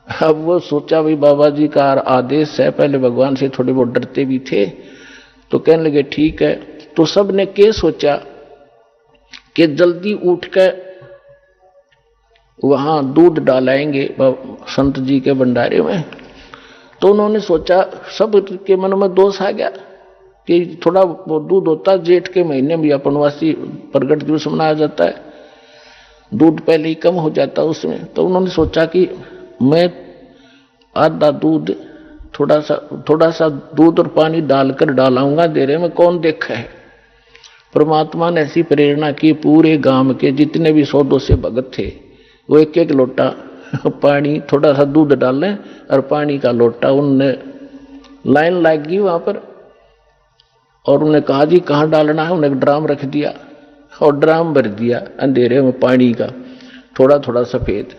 अब वो सोचा भाई बाबा जी का आदेश है, पहले भगवान से थोड़े बहुत डरते भी थे, तो कहने लगे ठीक है। तो सब ने क्या सोचा कि जल्दी उठकर वहां दूध डालाएंगे संत जी के भंडारे में। तो उन्होंने सोचा, सब के मन में दोष आ गया कि थोड़ा वो दूध होता, जेठ के महीने में अपनवासी प्रगट दिवस मनाया जाता है, दूध पहले ही कम हो जाता उसमें। तो उन्होंने सोचा कि मैं आधा दूध, थोड़ा सा दूध और पानी डालकर डालाऊंगा देरे में, कौन देखा है। परमात्मा ने ऐसी प्रेरणा की, पूरे गांव के जितने भी 100-200 भगत थे वो एक लोटा पानी, थोड़ा सा दूध डालें और पानी का लोटा, उनने लाइन लगी वहां पर और उन्हें कहा जी कहाँ डालना है। उन्हें ड्राम रख दिया और ड्राम भर दिया अंधेरे में पानी का, थोड़ा थोड़ा सफेद।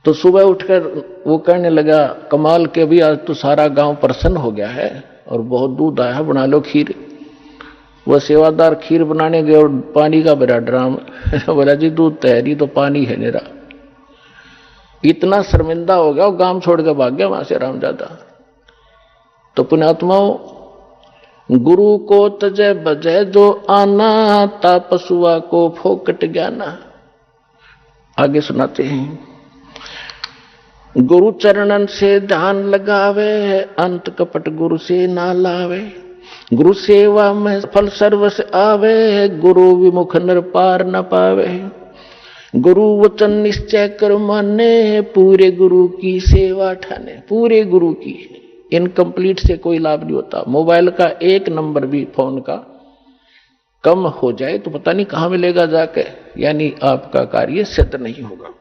तो सुबह उठकर वो कहने लगा, कमाल के भी आज तो सारा गांव प्रसन्न हो गया है और बहुत दूध आया है, बना लो खीर। वह सेवादार खीर बनाने गए और पानी का भरा ड्राम। बोला जी दूध तैयारी तो पानी है मेरा। इतना शर्मिंदा हो गया, वो गांव छोड़ के भाग गया वहां से रामजादा। तो पुण्यात्माओं, गुरु को तजय बजय जो आना, तापसुआ को फोकट ज्ञाना। आगे सुनाते हैं, गुरु चरणन से ध्यान लगावे, अंत कपट गुरु से ना लावे। गुरु सेवा में फल सर्वस आवे, गुरु विमुख नर पार न पावे। गुरु वचन निश्चय कर माने, पूरे गुरु की सेवा ठाने। पूरे गुरु की, इनकम्प्लीट से कोई लाभ नहीं होता। मोबाइल का एक नंबर भी फोन का कम हो जाए तो पता नहीं कहां मिलेगा जाके, यानी आपका कार्य सिद्ध नहीं होगा।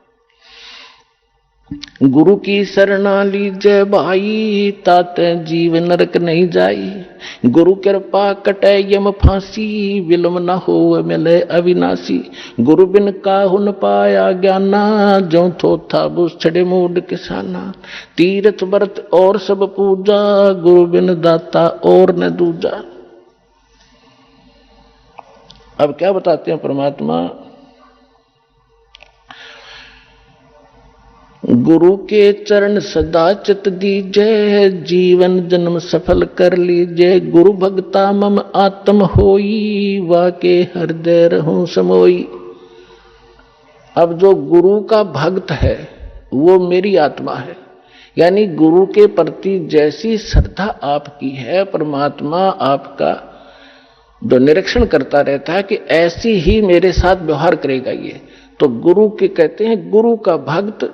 गुरु की शरणा लीजय भाई, ताते जीव नरक नहीं जाई। गुरु कृपा कटे यम फांसी, विलम न हो मिले अविनाशी। गुरु बिन काहु न पाया ज्ञाना, जो थो था बुझ छड़े मूड किसाना। तीर्थ व्रत और सब पूजा, गुरु बिन दाता और न दूजा। अब क्या बताते हैं परमात्मा, गुरु के चरण सदा चित दीजय, जीवन जन्म सफल कर लीजय। गुरु भक्ता मम आत्म होई, वाके हृदय रहूं समोई। अब जो गुरु का भक्त है वो मेरी आत्मा है, यानी गुरु के प्रति जैसी श्रद्धा आपकी है, परमात्मा आपका जो निरीक्षण करता रहता है कि ऐसी ही मेरे साथ व्यवहार करेगा ये। तो गुरु के कहते हैं गुरु का भक्त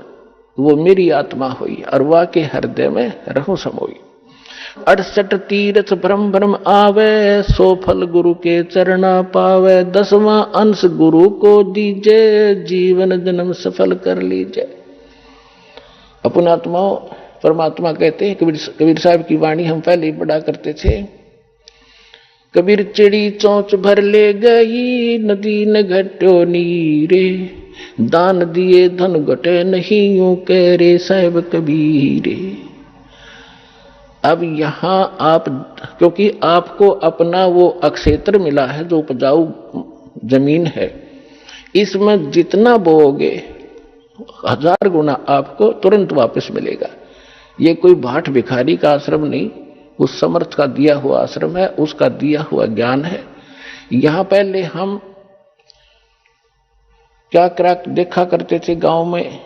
वो मेरी आत्मा हुई, और वा के हृदय में रहूं समोई। 68 तीर्थ भ्रम भ्रम आवे, सो फल गुरु के चरणा पावे। 10वां अंश गुरु को दीजे, जीवन जन्म सफल कर लीजिए। अपने आत्माओं परमात्मा कहते हैं, कबीर साहब की वाणी हम पहले ही पढ़ा करते थे। कबीर चिड़ी चौंच भर ले गई, नदी न घटो नीरे। दान दिए धन घटे नहीं, यूं कह रे साहिब कबीरे। अब यहां आप, क्योंकि आपको अपना वो अक्षेत्र मिला है जो उपजाऊ जमीन है, इसमें जितना बोओगे 1000 गुना आपको तुरंत वापस मिलेगा। ये कोई भाट भिखारी का आश्रम नहीं, उस समर्थ का दिया हुआ आश्रम है, उसका दिया हुआ ज्ञान है। यहां पहले हम क्या देखा करते थे गांव में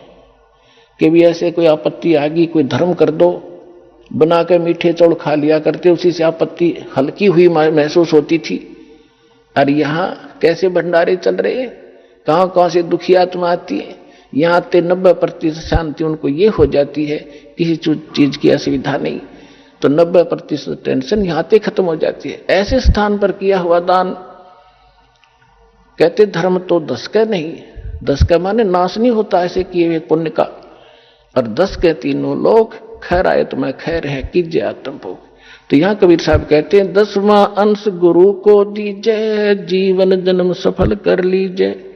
कि भी ऐसे कोई आपत्ति आ गई, कोई धर्म कर दो, बना के मीठे चौड़ खा लिया करते, उसी से आपत्ति हल्की हुई महसूस होती थी। और यहाँ कैसे भंडारे चल रहे, कहां कहां से दुखी आत्मा आती है, यहाँ आते 90% शांति उनको ये हो जाती है, किसी चीज की असुविधा नहीं, तो 90% टेंशन यहाँ आते खत्म हो जाती है। ऐसे स्थान पर किया हुआ दान, कहते धर्म तो 10 का नहीं, 10 का माने नाश नहीं होता ऐसे किए हुए पुण्य का, और 10 के तीनों लोग खैर आए तो मैं खैर है कीजिए आत्म भोग। तो यहाँ कबीर साहब कहते हैं 10वां अंश गुरु को दीजय, जीवन जन्म सफल कर लीजिए।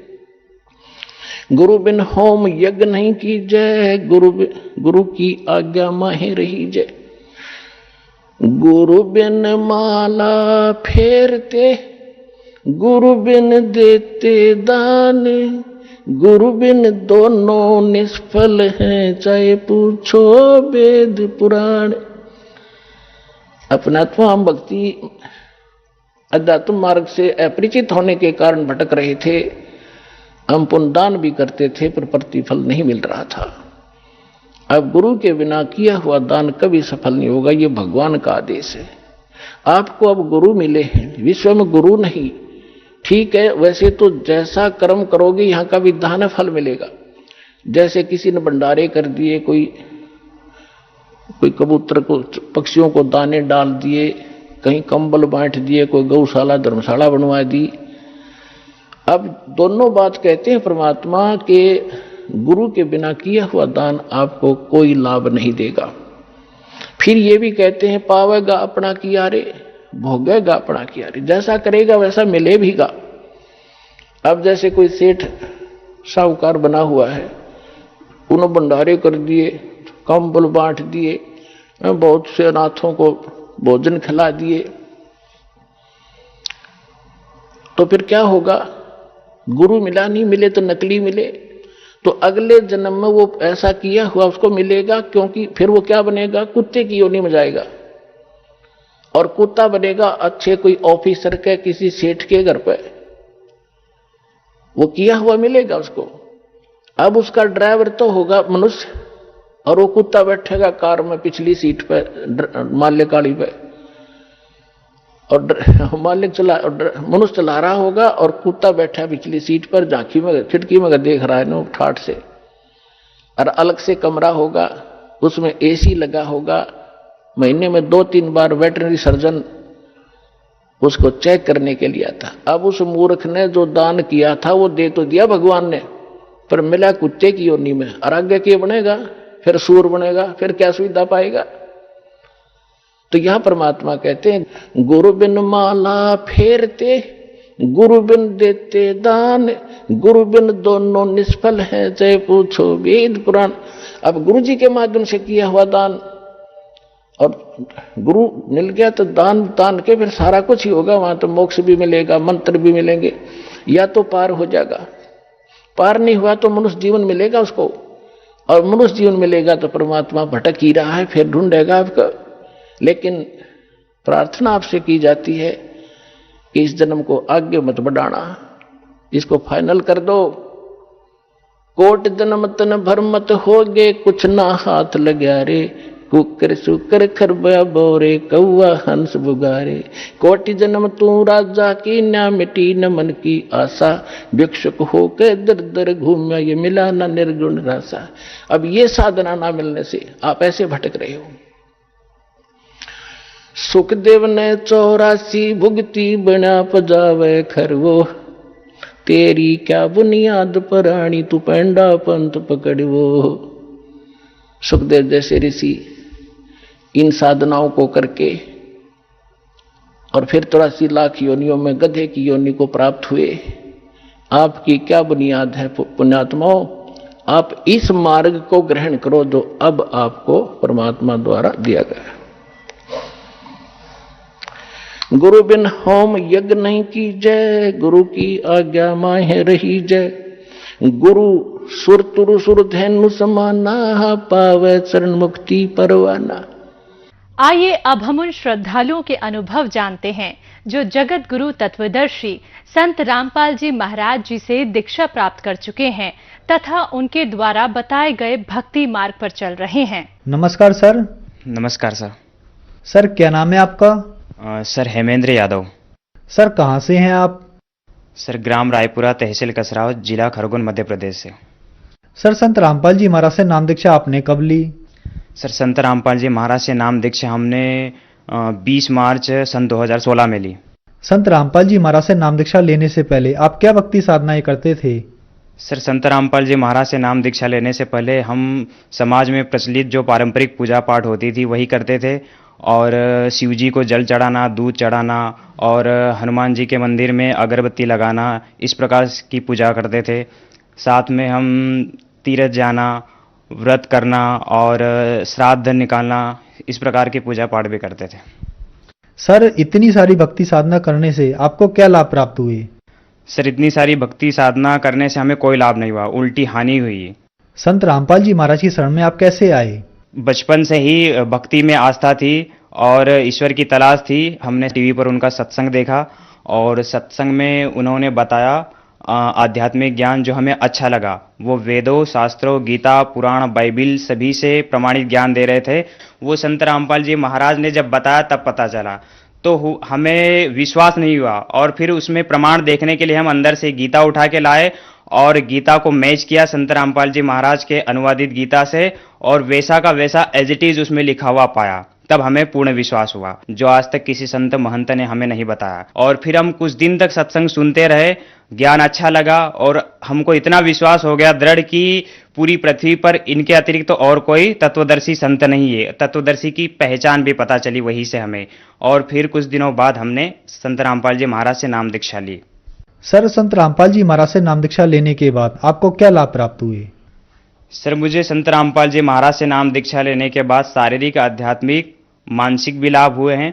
गुरु बिन होम यज्ञ नहीं कीजय, गुरु की आज्ञा माहे रहीजय। गुरु बिन माला फेरते, गुरु बिन देते दान। गुरु बिन दोनों निष्फल हैं, चाहे पूछो वेद पुराण। अपनात्मा हम भक्ति अध्यात्म मार्ग से अपरिचित होने के कारण भटक रहे थे। हम पुण्यदान भी करते थे पर प्रतिफल नहीं मिल रहा था। अब गुरु के बिना किया हुआ दान कभी सफल नहीं होगा, ये भगवान का आदेश है। आपको अब गुरु मिले हैं, विश्व में गुरु नहीं, ठीक है, वैसे तो जैसा कर्म करोगे यहाँ का विधान है, फल मिलेगा। जैसे किसी ने भंडारे कर दिए, कोई कबूतर को, पक्षियों को दाने डाल दिए, कहीं कंबल बांट दिए, कोई गौशाला धर्मशाला बनवा दी। अब दोनों बात कहते हैं परमात्मा के गुरु के बिना किया हुआ दान आपको कोई लाभ नहीं देगा। फिर ये भी कहते हैं पावेगा अपना किया रे, भोगेगा अपना किया रे, जैसा करेगा वैसा मिले भीगा। अब जैसे कोई सेठ साहूकार बना हुआ है, उन्होंने भंडारे कर दिए, कंबल बांट दिए, बहुत से अनाथों को भोजन खिला दिए, तो फिर क्या होगा? गुरु मिला नहीं, मिले तो नकली मिले, तो अगले जन्म में वो ऐसा किया हुआ उसको मिलेगा, क्योंकि फिर वो क्या बनेगा? कुत्ते की योनि में जाएगा, और कुत्ता बनेगा अच्छे कोई ऑफिसर के, किसी सेठ के घर पे, वो किया हुआ मिलेगा उसको। अब उसका ड्राइवर तो होगा मनुष्य, और वो कुत्ता बैठेगा कार में पिछली सीट पे, माल्य गाड़ी पे, और मालिक मनुष्य चला रहा होगा और कुत्ता बैठा पिछली सीट पर, झांकी में खिड़की में देख रहा है ना ठाठ से। और अलग से कमरा होगा, उसमें एसी लगा होगा, महीने में 2-3 बार वेटरनरी सर्जन उसको चेक करने के लिए था। अब उस मूर्ख ने जो दान किया था वो दे तो दिया भगवान ने, पर मिला कुत्ते की योनि में, और आगे क्या बनेगा, फिर सूर बनेगा, फिर क्या सुविधा पाएगा। तो यहां परमात्मा कहते हैं गुरु बिन माला फेरते, गुरु बिन देते दान, गुरु बिन दोनों निष्फल है, चाहे पूछो वेद पुराण। अब गुरु जी के माध्यम से किया हुआ दान और गुरु मिल गया तो दान दान के फिर सारा कुछ ही होगा, वहां तो मोक्ष भी मिलेगा, मंत्र भी मिलेंगे, या तो पार हो जाएगा। पार नहीं हुआ तो मनुष्य जीवन मिलेगा उसको, और मनुष्य जीवन मिलेगा तो परमात्मा भटक ही रहा है, फिर ढूंढेगा आपका। लेकिन प्रार्थना आपसे की जाती है कि इस जन्म को आगे मत बढ़ाना, इसको फाइनल कर दो। कोट जन्म तन भर मत होगे, कुछ ना हाथ लगा रे, कुकर सुकर खरबा बोरे, कौआ हंस बुगारे। कोटि जन्म तू राजा की, ना मिटी न मन की आशा, भिक्षुक होके दर दर घूमा, ये मिला ना निर्गुण रासा। अब ये साधना ना मिलने से आप ऐसे भटक रहे हो। सुखदेव ने 84 भुगती, बना पजावे खरवो, तेरी क्या बुनियाद पराणी, तू पेंडा पंथ पकड़वो। सुखदेव जैसे ऋषि इन साधनाओं को करके और फिर 83 लाख योनियों में गधे की योनि को प्राप्त हुए। आपकी क्या बुनियाद है पुण्यात्माओं, आप इस मार्ग को ग्रहण करो जो अब आपको परमात्मा द्वारा दिया गया। गुरु बिन होम यज्ञ नहीं की जय, गुरु की आज्ञा माहे रही जय। गुरु सुर तुरु सुर धैनु समाना, पावे चरण मुक्ति परवाना। आइए अब हम उन श्रद्धालुओं के अनुभव जानते हैं जो जगत गुरु तत्वदर्शी संत रामपाल जी महाराज जी से दीक्षा प्राप्त कर चुके हैं तथा उनके द्वारा बताए गए भक्ति मार्ग पर चल रहे हैं। नमस्कार सर। नमस्कार सर। सर क्या नाम है आपका? सर हेमेंद्र यादव। सर कहाँ से हैं आप? सर ग्राम रायपुरा, तहसील कसराव, जिला खरगोन, मध्य प्रदेश से। सर संत रामपाल जी महाराज से नाम दीक्षा आपने कब ली? सर संत रामपाल जी महाराज से नाम दीक्षा हमने 20 मार्च सन 2016 में ली। संत रामपाल जी महाराज से नाम दीक्षा लेने से पहले आप क्या भक्ति साधनाएं करते थे? सर संत रामपाल जी महाराज से नाम दीक्षा लेने से पहले हम समाज में प्रचलित जो पारंपरिक पूजा पाठ होती थी वही करते थे, और शिव जी को जल चढ़ाना, दूध चढ़ाना और हनुमान जी के मंदिर में अगरबत्ती लगाना, इस प्रकार की पूजा करते थे। साथ में हम तीर्थ जाना, व्रत करना और श्राद्ध निकालना, इस प्रकार की पूजा पाठ भी करते थे। सर इतनी सारी भक्ति साधना करने से आपको क्या लाभ प्राप्त हुए? सर इतनी सारी भक्ति साधना करने से हमें कोई लाभ नहीं हुआ, उल्टी हानि हुई। संत रामपाल जी महाराज की शरण में आप कैसे आए? बचपन से ही भक्ति में आस्था थी और ईश्वर की तलाश थी। हमने टीवी पर उनका सत्संग देखा और सत्संग में उन्होंने बताया आध्यात्मिक ज्ञान जो हमें अच्छा लगा। वो वेदों, शास्त्रों, गीता, पुराण, बाइबिल सभी से प्रमाणित ज्ञान दे रहे थे। वो संत रामपाल जी महाराज ने जब बताया तब पता चला, तो हमें विश्वास नहीं हुआ और फिर उसमें प्रमाण देखने के लिए हम अंदर से गीता उठा के लाए और गीता को मैच किया संत रामपाल जी महाराज के अनुवादित गीता से, और वैसा का वैसा एज इट इज उसमें लिखा हुआ पाया। तब हमें पूर्ण विश्वास हुआ, जो आज तक किसी संत महंत ने हमें नहीं बताया। और फिर हम कुछ दिन तक सत्संग सुनते रहे, ज्ञान अच्छा लगा और हमको इतना विश्वास हो गया दृढ़ कि पूरी पृथ्वी पर इनके अतिरिक्त तो और कोई तत्वदर्शी संत नहीं है। तत्वदर्शी की पहचान भी पता चली वहीं से हमें। और फिर कुछ दिनों बाद हमने संत रामपाल जी महाराज से नाम दीक्षा ली। सर संत रामपाल जी महाराज से नाम दीक्षा लेने के बाद आपको क्या लाभ प्राप्त हुए? सर मुझे संत रामपाल जी महाराज से नाम दीक्षा लेने के बाद शारीरिक, आध्यात्मिक, मानसिक भी लाभ हुए हैं।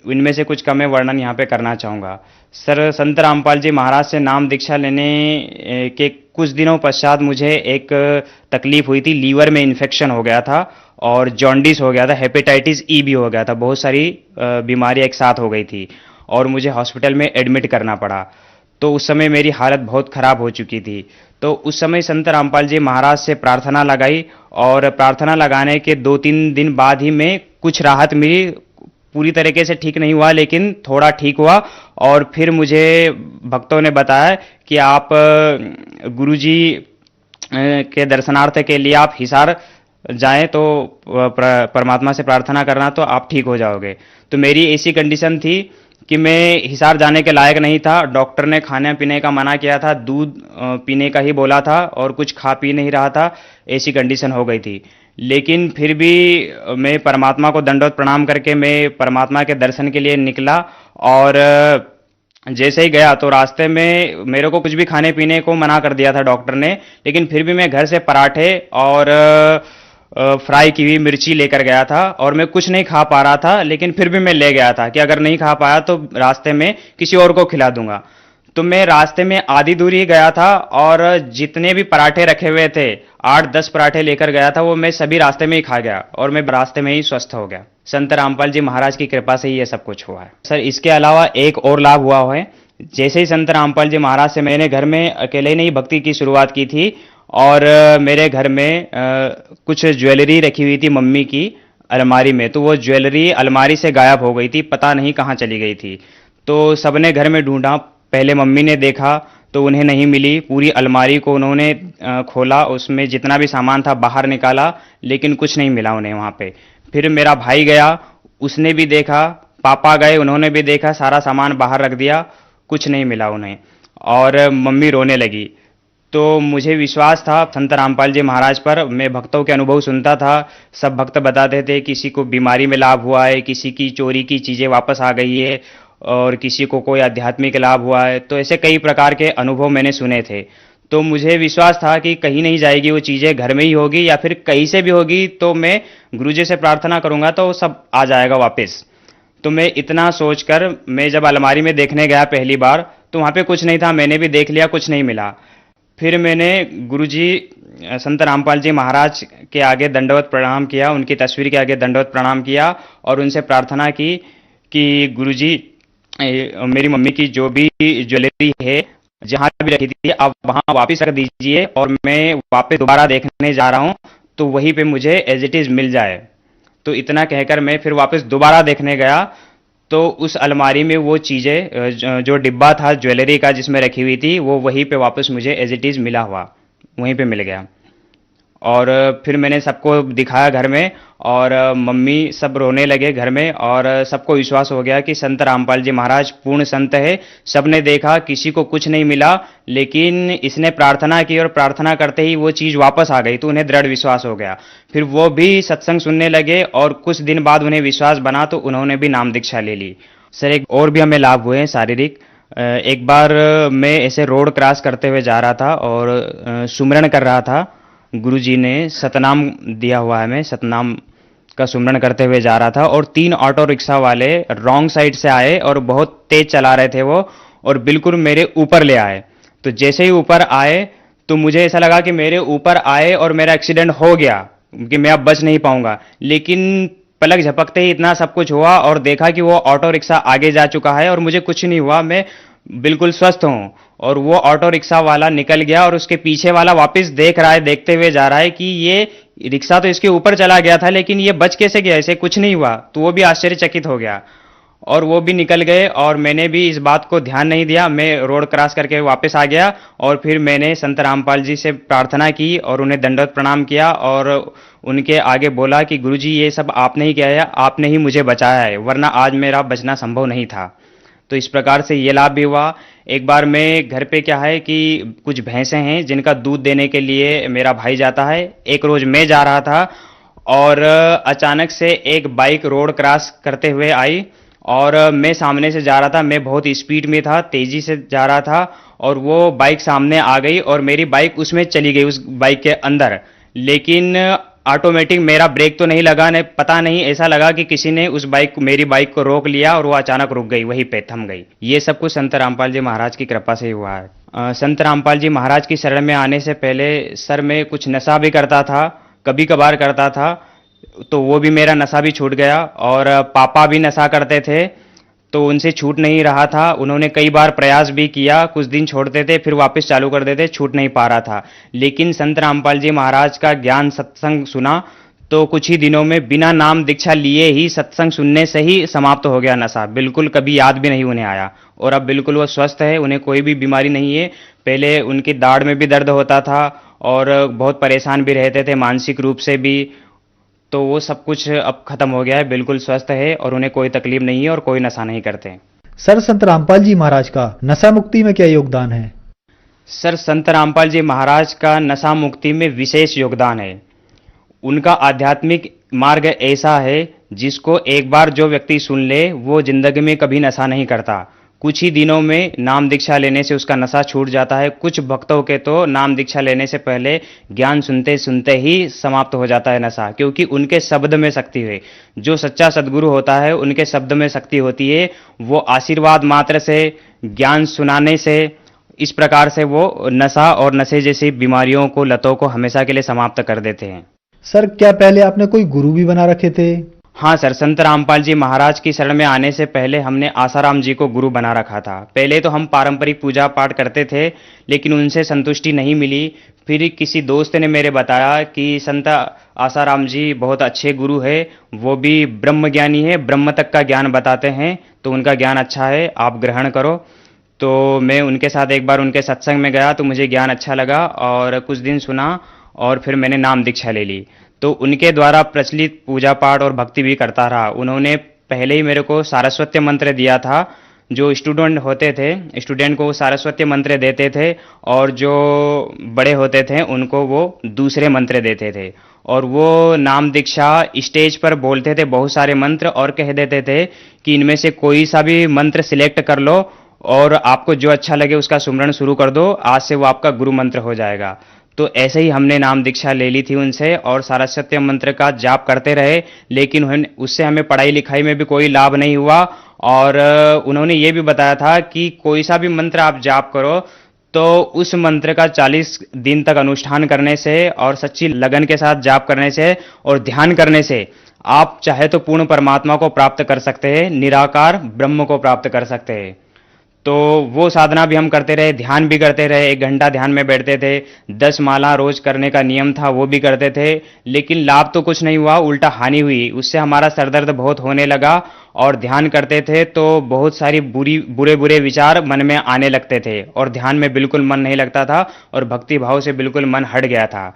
इनमें से कुछ का मैं वर्णन यहाँ पे करना चाहूँगा। सर संत रामपाल जी महाराज से नाम दीक्षा लेने के कुछ दिनों पश्चात मुझे एक तकलीफ हुई थी। लीवर में इन्फेक्शन हो गया था और जॉन्डिस हो गया था, हेपेटाइटिस ई भी हो गया था। बहुत सारी बीमारियाँ एक साथ हो गई थी और मुझे हॉस्पिटल में एडमिट करना पड़ा। तो उस समय मेरी हालत बहुत ख़राब हो चुकी थी। तो उस समय संत रामपाल जी महाराज से प्रार्थना लगाई और प्रार्थना लगाने के 2-3 दिन बाद ही में कुछ राहत मिली। पूरी तरीके से ठीक नहीं हुआ लेकिन थोड़ा ठीक हुआ। और फिर मुझे भक्तों ने बताया कि आप गुरुजी के दर्शनार्थ के लिए आप हिसार जाएं तो परमात्मा से प्रार्थना करना तो आप ठीक हो जाओगे। तो मेरी ऐसी कंडीशन थी कि मैं हिसार जाने के लायक नहीं था। डॉक्टर ने खाने पीने का मना किया था, दूध पीने का ही बोला था और कुछ खा पी नहीं रहा था, ऐसी कंडीशन हो गई थी। लेकिन फिर भी मैं परमात्मा को दंडवत प्रणाम करके मैं परमात्मा के दर्शन के लिए निकला। और जैसे ही गया तो रास्ते में मेरे को कुछ भी खाने पीने को मना कर दिया था डॉक्टर ने, लेकिन फिर भी मैं घर से पराठे और फ्राई की हुई मिर्ची लेकर गया था। और मैं कुछ नहीं खा पा रहा था, लेकिन फिर भी मैं ले गया था कि अगर नहीं खा पाया तो रास्ते में किसी और को खिला दूंगा। तो मैं रास्ते में आधी दूरी गया था और जितने भी पराठे रखे हुए थे, 8-10 पराठे लेकर गया था, वो मैं सभी रास्ते में ही खा गया और मैं रास्ते में ही स्वस्थ हो गया। संत रामपाल जी महाराज की कृपा से ही ये सब कुछ हुआ है। सर, इसके अलावा एक और लाभ हुआ है। जैसे ही संत रामपाल जी महाराज से मैंने घर में अकेले नहीं भक्ति की शुरुआत की थी और मेरे घर में कुछ ज्वेलरी रखी हुई थी मम्मी की अलमारी में, तो वो ज्वेलरी अलमारी से गायब हो गई थी, पता नहीं कहाँ चली गई थी। तो सबने घर में ढूंढा, पहले मम्मी ने देखा तो उन्हें नहीं मिली। पूरी अलमारी को उन्होंने खोला, उसमें जितना भी सामान था बाहर निकाला, लेकिन कुछ नहीं मिला उन्हें वहाँ पे। फिर मेरा भाई गया, उसने भी देखा, पापा गए, उन्होंने भी देखा, सारा सामान बाहर रख दिया, कुछ नहीं मिला उन्हें। और मम्मी रोने लगी। तो मुझे विश्वास था संत रामपाल जी महाराज पर। मैं भक्तों के अनुभव सुनता था, सब भक्त बताते थे किसी को बीमारी में लाभ हुआ है, किसी की चोरी की चीज़ें वापस आ गई है और किसी को कोई आध्यात्मिक लाभ हुआ है। तो ऐसे कई प्रकार के अनुभव मैंने सुने थे। तो मुझे विश्वास था कि कहीं नहीं जाएगी वो चीज़ें, घर में ही होगी या फिर कहीं से भी होगी, तो मैं गुरुजी से प्रार्थना करूंगा तो सब आ जाएगा वापस। तो मैं इतना सोचकर मैं जब अलमारी में देखने गया पहली बार, तो वहाँ पे कुछ नहीं था, मैंने भी देख लिया, कुछ नहीं मिला। फिर मैंने गुरुजी संत रामपाल जी महाराज के आगे दंडवत प्रणाम किया, उनकी तस्वीर के आगे दंडवत प्रणाम किया और उनसे प्रार्थना की कि गुरुजी मेरी मम्मी की जो भी ज्वेलरी है जहाँ भी रखी थी आप वहाँ वापस रख दीजिए और मैं वापस दोबारा देखने जा रहा हूँ तो वहीं पे मुझे एज इट इज़ मिल जाए। तो इतना कहकर मैं फिर वापस दोबारा देखने गया तो उस अलमारी में वो चीज़ें जो डिब्बा था ज्वेलरी का जिसमें रखी हुई थी, वो वहीं पे वापस मुझे एज इट इज़ मिला हुआ, वहीं पे मिल गया। और फिर मैंने सबको दिखाया घर में और मम्मी सब रोने लगे घर में और सबको विश्वास हो गया कि संत रामपाल जी महाराज पूर्ण संत है। सबने देखा, किसी को कुछ नहीं मिला, लेकिन इसने प्रार्थना की और प्रार्थना करते ही वो चीज़ वापस आ गई, तो उन्हें दृढ़ विश्वास हो गया। फिर वो भी सत्संग सुनने लगे और कुछ दिन बाद उन्हें विश्वास बना तो उन्होंने भी नाम दीक्षा ले ली। सर, एक और भी हमें लाभ हुए हैं शारीरिक। एक बार मैं ऐसे रोड क्रॉस करते हुए जा रहा था और सुमिरन कर रहा था। गुरुजी ने सतनाम दिया हुआ है, मैं सतनाम का सुमिरन करते हुए जा रहा था और 3 ऑटो रिक्शा वाले रॉन्ग साइड से आए और बहुत तेज चला रहे थे वो और बिल्कुल मेरे ऊपर ले आए। तो जैसे ही ऊपर आए तो मुझे ऐसा लगा कि मेरे ऊपर आए और मेरा एक्सीडेंट हो गया कि मैं अब बच नहीं पाऊंगा, लेकिन पलक झपकते ही इतना सब कुछ हुआ और देखा कि वो ऑटो रिक्शा आगे जा चुका है और मुझे कुछ नहीं हुआ, मैं बिल्कुल स्वस्थ हूँ। और वो ऑटो रिक्शा वाला निकल गया और उसके पीछे वाला वापस देख रहा है, देखते हुए जा रहा है कि ये रिक्शा तो इसके ऊपर चला गया था लेकिन ये बच कैसे गया, इसे कुछ नहीं हुआ। तो वो भी आश्चर्यचकित हो गया और वो भी निकल गए और मैंने भी इस बात को ध्यान नहीं दिया। मैं रोड क्रॉस करके वापस आ गया और फिर मैंने संत रामपाल जी से प्रार्थना की और उन्हें दंडवत प्रणाम किया और उनके आगे बोला कि गुरुजी ये सब आपने ही किया है, आपने ही मुझे बचाया है, वरना आज मेरा बचना संभव नहीं था। तो इस प्रकार से ये लाभ भी हुआ। एक बार मैं घर पे क्या है कि कुछ भैंसें हैं जिनका दूध देने के लिए मेरा भाई जाता है। एक रोज मैं जा रहा था और अचानक से एक बाइक रोड क्रॉस करते हुए आई और मैं सामने से जा रहा था, मैं बहुत स्पीड में था, तेजी से जा रहा था और वो बाइक सामने आ गई और मेरी बाइक उसमें चली गई, उस बाइक के अंदर। लेकिन ऑटोमेटिक मेरा ब्रेक तो नहीं लगा, ने पता नहीं ऐसा लगा कि किसी ने उस मेरी बाइक को रोक लिया और वो अचानक रुक गई, वहीं पे थम गई। ये सब कुछ संत रामपाल जी महाराज की कृपा से ही हुआ है। संत रामपाल जी महाराज की शरण में आने से पहले सर मैं कुछ नशा भी करता था, कभी कभार करता था, तो वो भी मेरा नशा भी छूट गया। और पापा भी नशा करते थे तो उनसे छूट नहीं रहा था। उन्होंने कई बार प्रयास भी किया, कुछ दिन छोड़ते थे फिर वापस चालू कर देते, छूट नहीं पा रहा था। लेकिन संत रामपाल जी महाराज का ज्ञान सत्संग सुना तो कुछ ही दिनों में बिना नाम दीक्षा लिए ही सत्संग सुनने से ही समाप्त हो गया नशा, बिल्कुल कभी याद भी नहीं उन्हें आया और अब बिल्कुल वो स्वस्थ है, उन्हें कोई भी बीमारी नहीं है। पहले उनकी दाढ़ में भी दर्द होता था और बहुत परेशान भी रहते थे मानसिक रूप से भी, तो वो सब कुछ अब खत्म हो गया है, बिल्कुल स्वस्थ है और उन्हें कोई तकलीफ नहीं है और कोई नशा नहीं करते। सर, संत रामपाल जी महाराज का नशा मुक्ति में क्या योगदान है? सर, संत रामपाल जी महाराज का नशा मुक्ति में विशेष योगदान है। उनका आध्यात्मिक मार्ग ऐसा है जिसको एक बार जो व्यक्ति सुन ले वो जिंदगी में कभी नशा नहीं करता। कुछ ही दिनों में नाम दीक्षा लेने से उसका नशा छूट जाता है। कुछ भक्तों के तो नाम दीक्षा लेने से पहले ज्ञान सुनते सुनते ही समाप्त हो जाता है नशा, क्योंकि उनके शब्द में शक्ति है। जो सच्चा सद्गुरु होता है उनके शब्द में शक्ति होती है। वो आशीर्वाद मात्र से, ज्ञान सुनाने से, इस प्रकार से वो नशा और नशे जैसी बीमारियों को, लतों को हमेशा के लिए समाप्त कर देते हैं। सर, क्या पहले आपने कोई गुरु भी बना रखे थे? हाँ सर, संत रामपाल जी महाराज की शरण में आने से पहले हमने आसाराम जी को गुरु बना रखा था। पहले तो हम पारंपरिक पूजा पाठ करते थे, लेकिन उनसे संतुष्टि नहीं मिली। फिर किसी दोस्त ने मेरे बताया कि संत आसाराम जी बहुत अच्छे गुरु है, वो भी ब्रह्म ज्ञानी है, ब्रह्म तक का ज्ञान बताते हैं, तो उनका ज्ञान अच्छा है, आप ग्रहण करो। तो मैं उनके साथ एक बार उनके सत्संग में गया तो मुझे ज्ञान अच्छा लगा और कुछ दिन सुना और फिर मैंने नाम दीक्षा ले ली। तो उनके द्वारा प्रचलित पूजा पाठ और भक्ति भी करता रहा। उन्होंने पहले ही मेरे को सारस्वती मंत्र दिया था। जो स्टूडेंट होते थे, स्टूडेंट को सारस्वती मंत्र देते थे और जो बड़े होते थे उनको वो दूसरे मंत्र देते थे। और वो नाम दीक्षा स्टेज पर बोलते थे बहुत सारे मंत्र और कह देते थे कि इनमें से कोई सा भी मंत्र सिलेक्ट कर लो और आपको जो अच्छा लगे उसका सुमरण शुरू कर दो, आज से वो आपका गुरु मंत्र हो जाएगा। तो ऐसे ही हमने नाम दीक्षा ले ली थी उनसे और सारस्वती मंत्र का जाप करते रहे, लेकिन उससे हमें पढ़ाई लिखाई में भी कोई लाभ नहीं हुआ। और उन्होंने ये भी बताया था कि कोई सा भी मंत्र आप जाप करो तो उस मंत्र का 40 दिन तक अनुष्ठान करने से और सच्ची लगन के साथ जाप करने से और ध्यान करने से आप चाहे तो पूर्ण परमात्मा को प्राप्त कर सकते हैं, निराकार ब्रह्म को प्राप्त कर सकते हैं। तो वो साधना भी हम करते रहे, ध्यान भी करते रहे। 1 घंटा ध्यान में बैठते थे, 10 माला रोज करने का नियम था, वो भी करते थे, लेकिन लाभ तो कुछ नहीं हुआ, उल्टा हानि हुई। उससे हमारा सरदर्द बहुत होने लगा और ध्यान करते थे तो बहुत सारी बुरे बुरे विचार मन में आने लगते थे और ध्यान में बिल्कुल मन नहीं लगता था और भक्ति भाव से बिल्कुल मन हट गया था।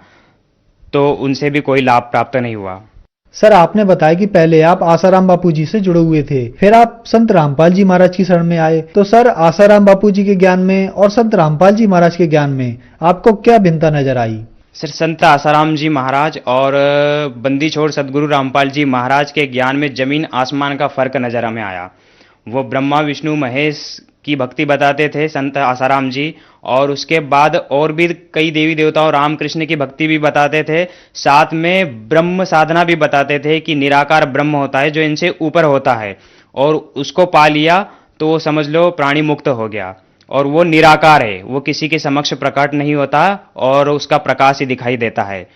तो उनसे भी कोई लाभ प्राप्त नहीं हुआ। सर, आपने बताया कि पहले आप आसाराम बापू जी से जुड़े हुए थे, फिर आप संत रामपाल जी महाराज की शरण में आए। तो सर, आसाराम बापू जी के ज्ञान में और संत रामपाल जी महाराज के ज्ञान में आपको क्या भिन्नता नजर आई? सर, संत आसाराम जी महाराज और बंदी छोड़ सदगुरु रामपाल जी महाराज के ज्ञान में जमीन आसमान का फर्क नजर हमें आया। वो ब्रह्मा विष्णु महेश की भक्ति बताते थे संत आसाराम जी, और उसके बाद और भी कई देवी देवताओं रामकृष्ण की भक्ति भी बताते थे। साथ में ब्रह्म साधना भी बताते थे कि निराकार ब्रह्म होता है जो इनसे ऊपर होता है, और उसको पा लिया तो वो समझ लो प्राणी मुक्त हो गया। और वो निराकार है, वो किसी के समक्ष प्रकट नहीं होता और उसका प्रकाश ही दिखाई देता है।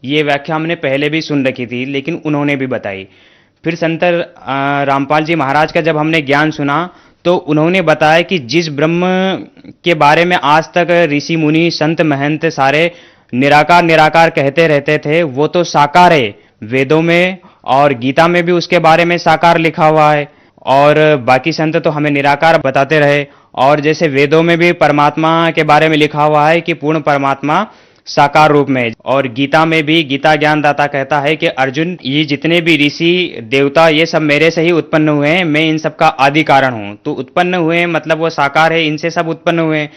ये व्याख्या हमने पहले भी सुन रखी थी, लेकिन उन्होंने भी बताई। फिर संत रामपाल जी महाराज का जब हमने ज्ञान सुना तो उन्होंने बताया कि जिस ब्रह्म के बारे में आज तक ऋषि मुनि संत महंत सारे निराकार निराकार कहते रहते थे, वो तो साकार है। वेदों में और गीता में भी उसके बारे में साकार लिखा हुआ है, और बाकी संत तो हमें निराकार बताते रहे। और जैसे वेदों में भी परमात्मा के बारे में लिखा हुआ है कि पूर्ण परमात्मा साकार रूप में, और गीता में भी गीता ज्ञानदाता कहता है कि अर्जुन, ये जितने भी ऋषि देवता ये सब मेरे से ही उत्पन्न हुए हैं, मैं इन सब का आदि कारण हूं। तो उत्पन्न हुए मतलब वो साकार है, इनसे सब उत्पन्न हुए,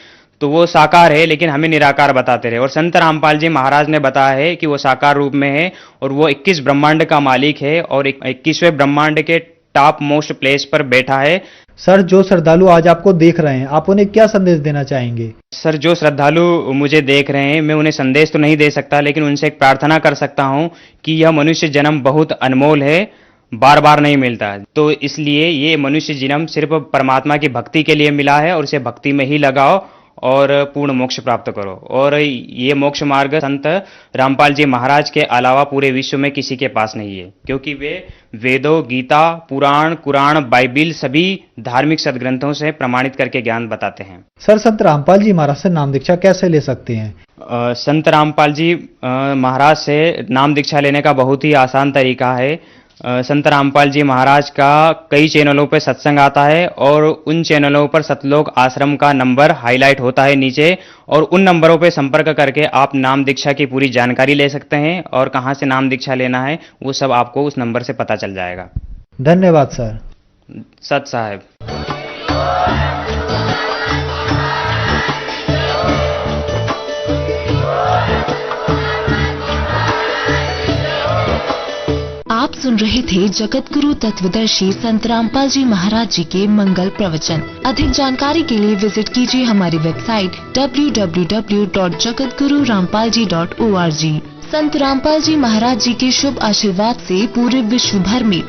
तो वो साकार है, लेकिन हमें निराकार बताते रहे। और संत रामपाल जी महाराज ने बताया है कि वो साकार रूप में है और वो 21 ब्रह्मांड का मालिक है और 21वें ब्रह्मांड के टॉप मोस्ट प्लेस पर बैठा है। सर, जो श्रद्धालु आज आपको देख रहे हैं, आप उन्हें क्या संदेश देना चाहेंगे? सर, जो श्रद्धालु मुझे देख रहे हैं, मैं उन्हें संदेश तो नहीं दे सकता, लेकिन उनसे एक प्रार्थना कर सकता हूं कि यह मनुष्य जन्म बहुत अनमोल है, बार बार नहीं मिलता। तो इसलिए ये मनुष्य जन्म सिर्फ परमात्मा की भक्ति के लिए मिला है और इसे भक्ति में ही लगाओ और पूर्ण मोक्ष प्राप्त करो। और ये मोक्ष मार्ग संत रामपाल जी महाराज के अलावा पूरे विश्व में किसी के पास नहीं है, क्योंकि वे वेदों, गीता, पुराण, कुरान, बाइबिल सभी धार्मिक सदग्रंथों से प्रमाणित करके ज्ञान बताते हैं। सर, संत रामपाल जी महाराज से नाम दीक्षा कैसे ले सकते हैं? संत रामपाल जी महाराज से नाम दीक्षा लेने का बहुत ही आसान तरीका है। संत रामपाल जी महाराज का कई चैनलों पर सत्संग आता है और उन चैनलों पर सतलोक आश्रम का नंबर हाईलाइट होता है नीचे, और उन नंबरों पर संपर्क करके आप नाम दीक्षा की पूरी जानकारी ले सकते हैं और कहां से नाम दीक्षा लेना है वो सब आपको उस नंबर से पता चल जाएगा। धन्यवाद सर। सत साहेब। आप सुन रहे थे जगत गुरु तत्वदर्शी संत रामपाल जी महाराज जी के मंगल प्रवचन। अधिक जानकारी के लिए विजिट कीजिए हमारी वेबसाइट www.jagatgururampalji.org। संत रामपाल जी महाराज जी के शुभ आशीर्वाद से पूरे विश्व भर में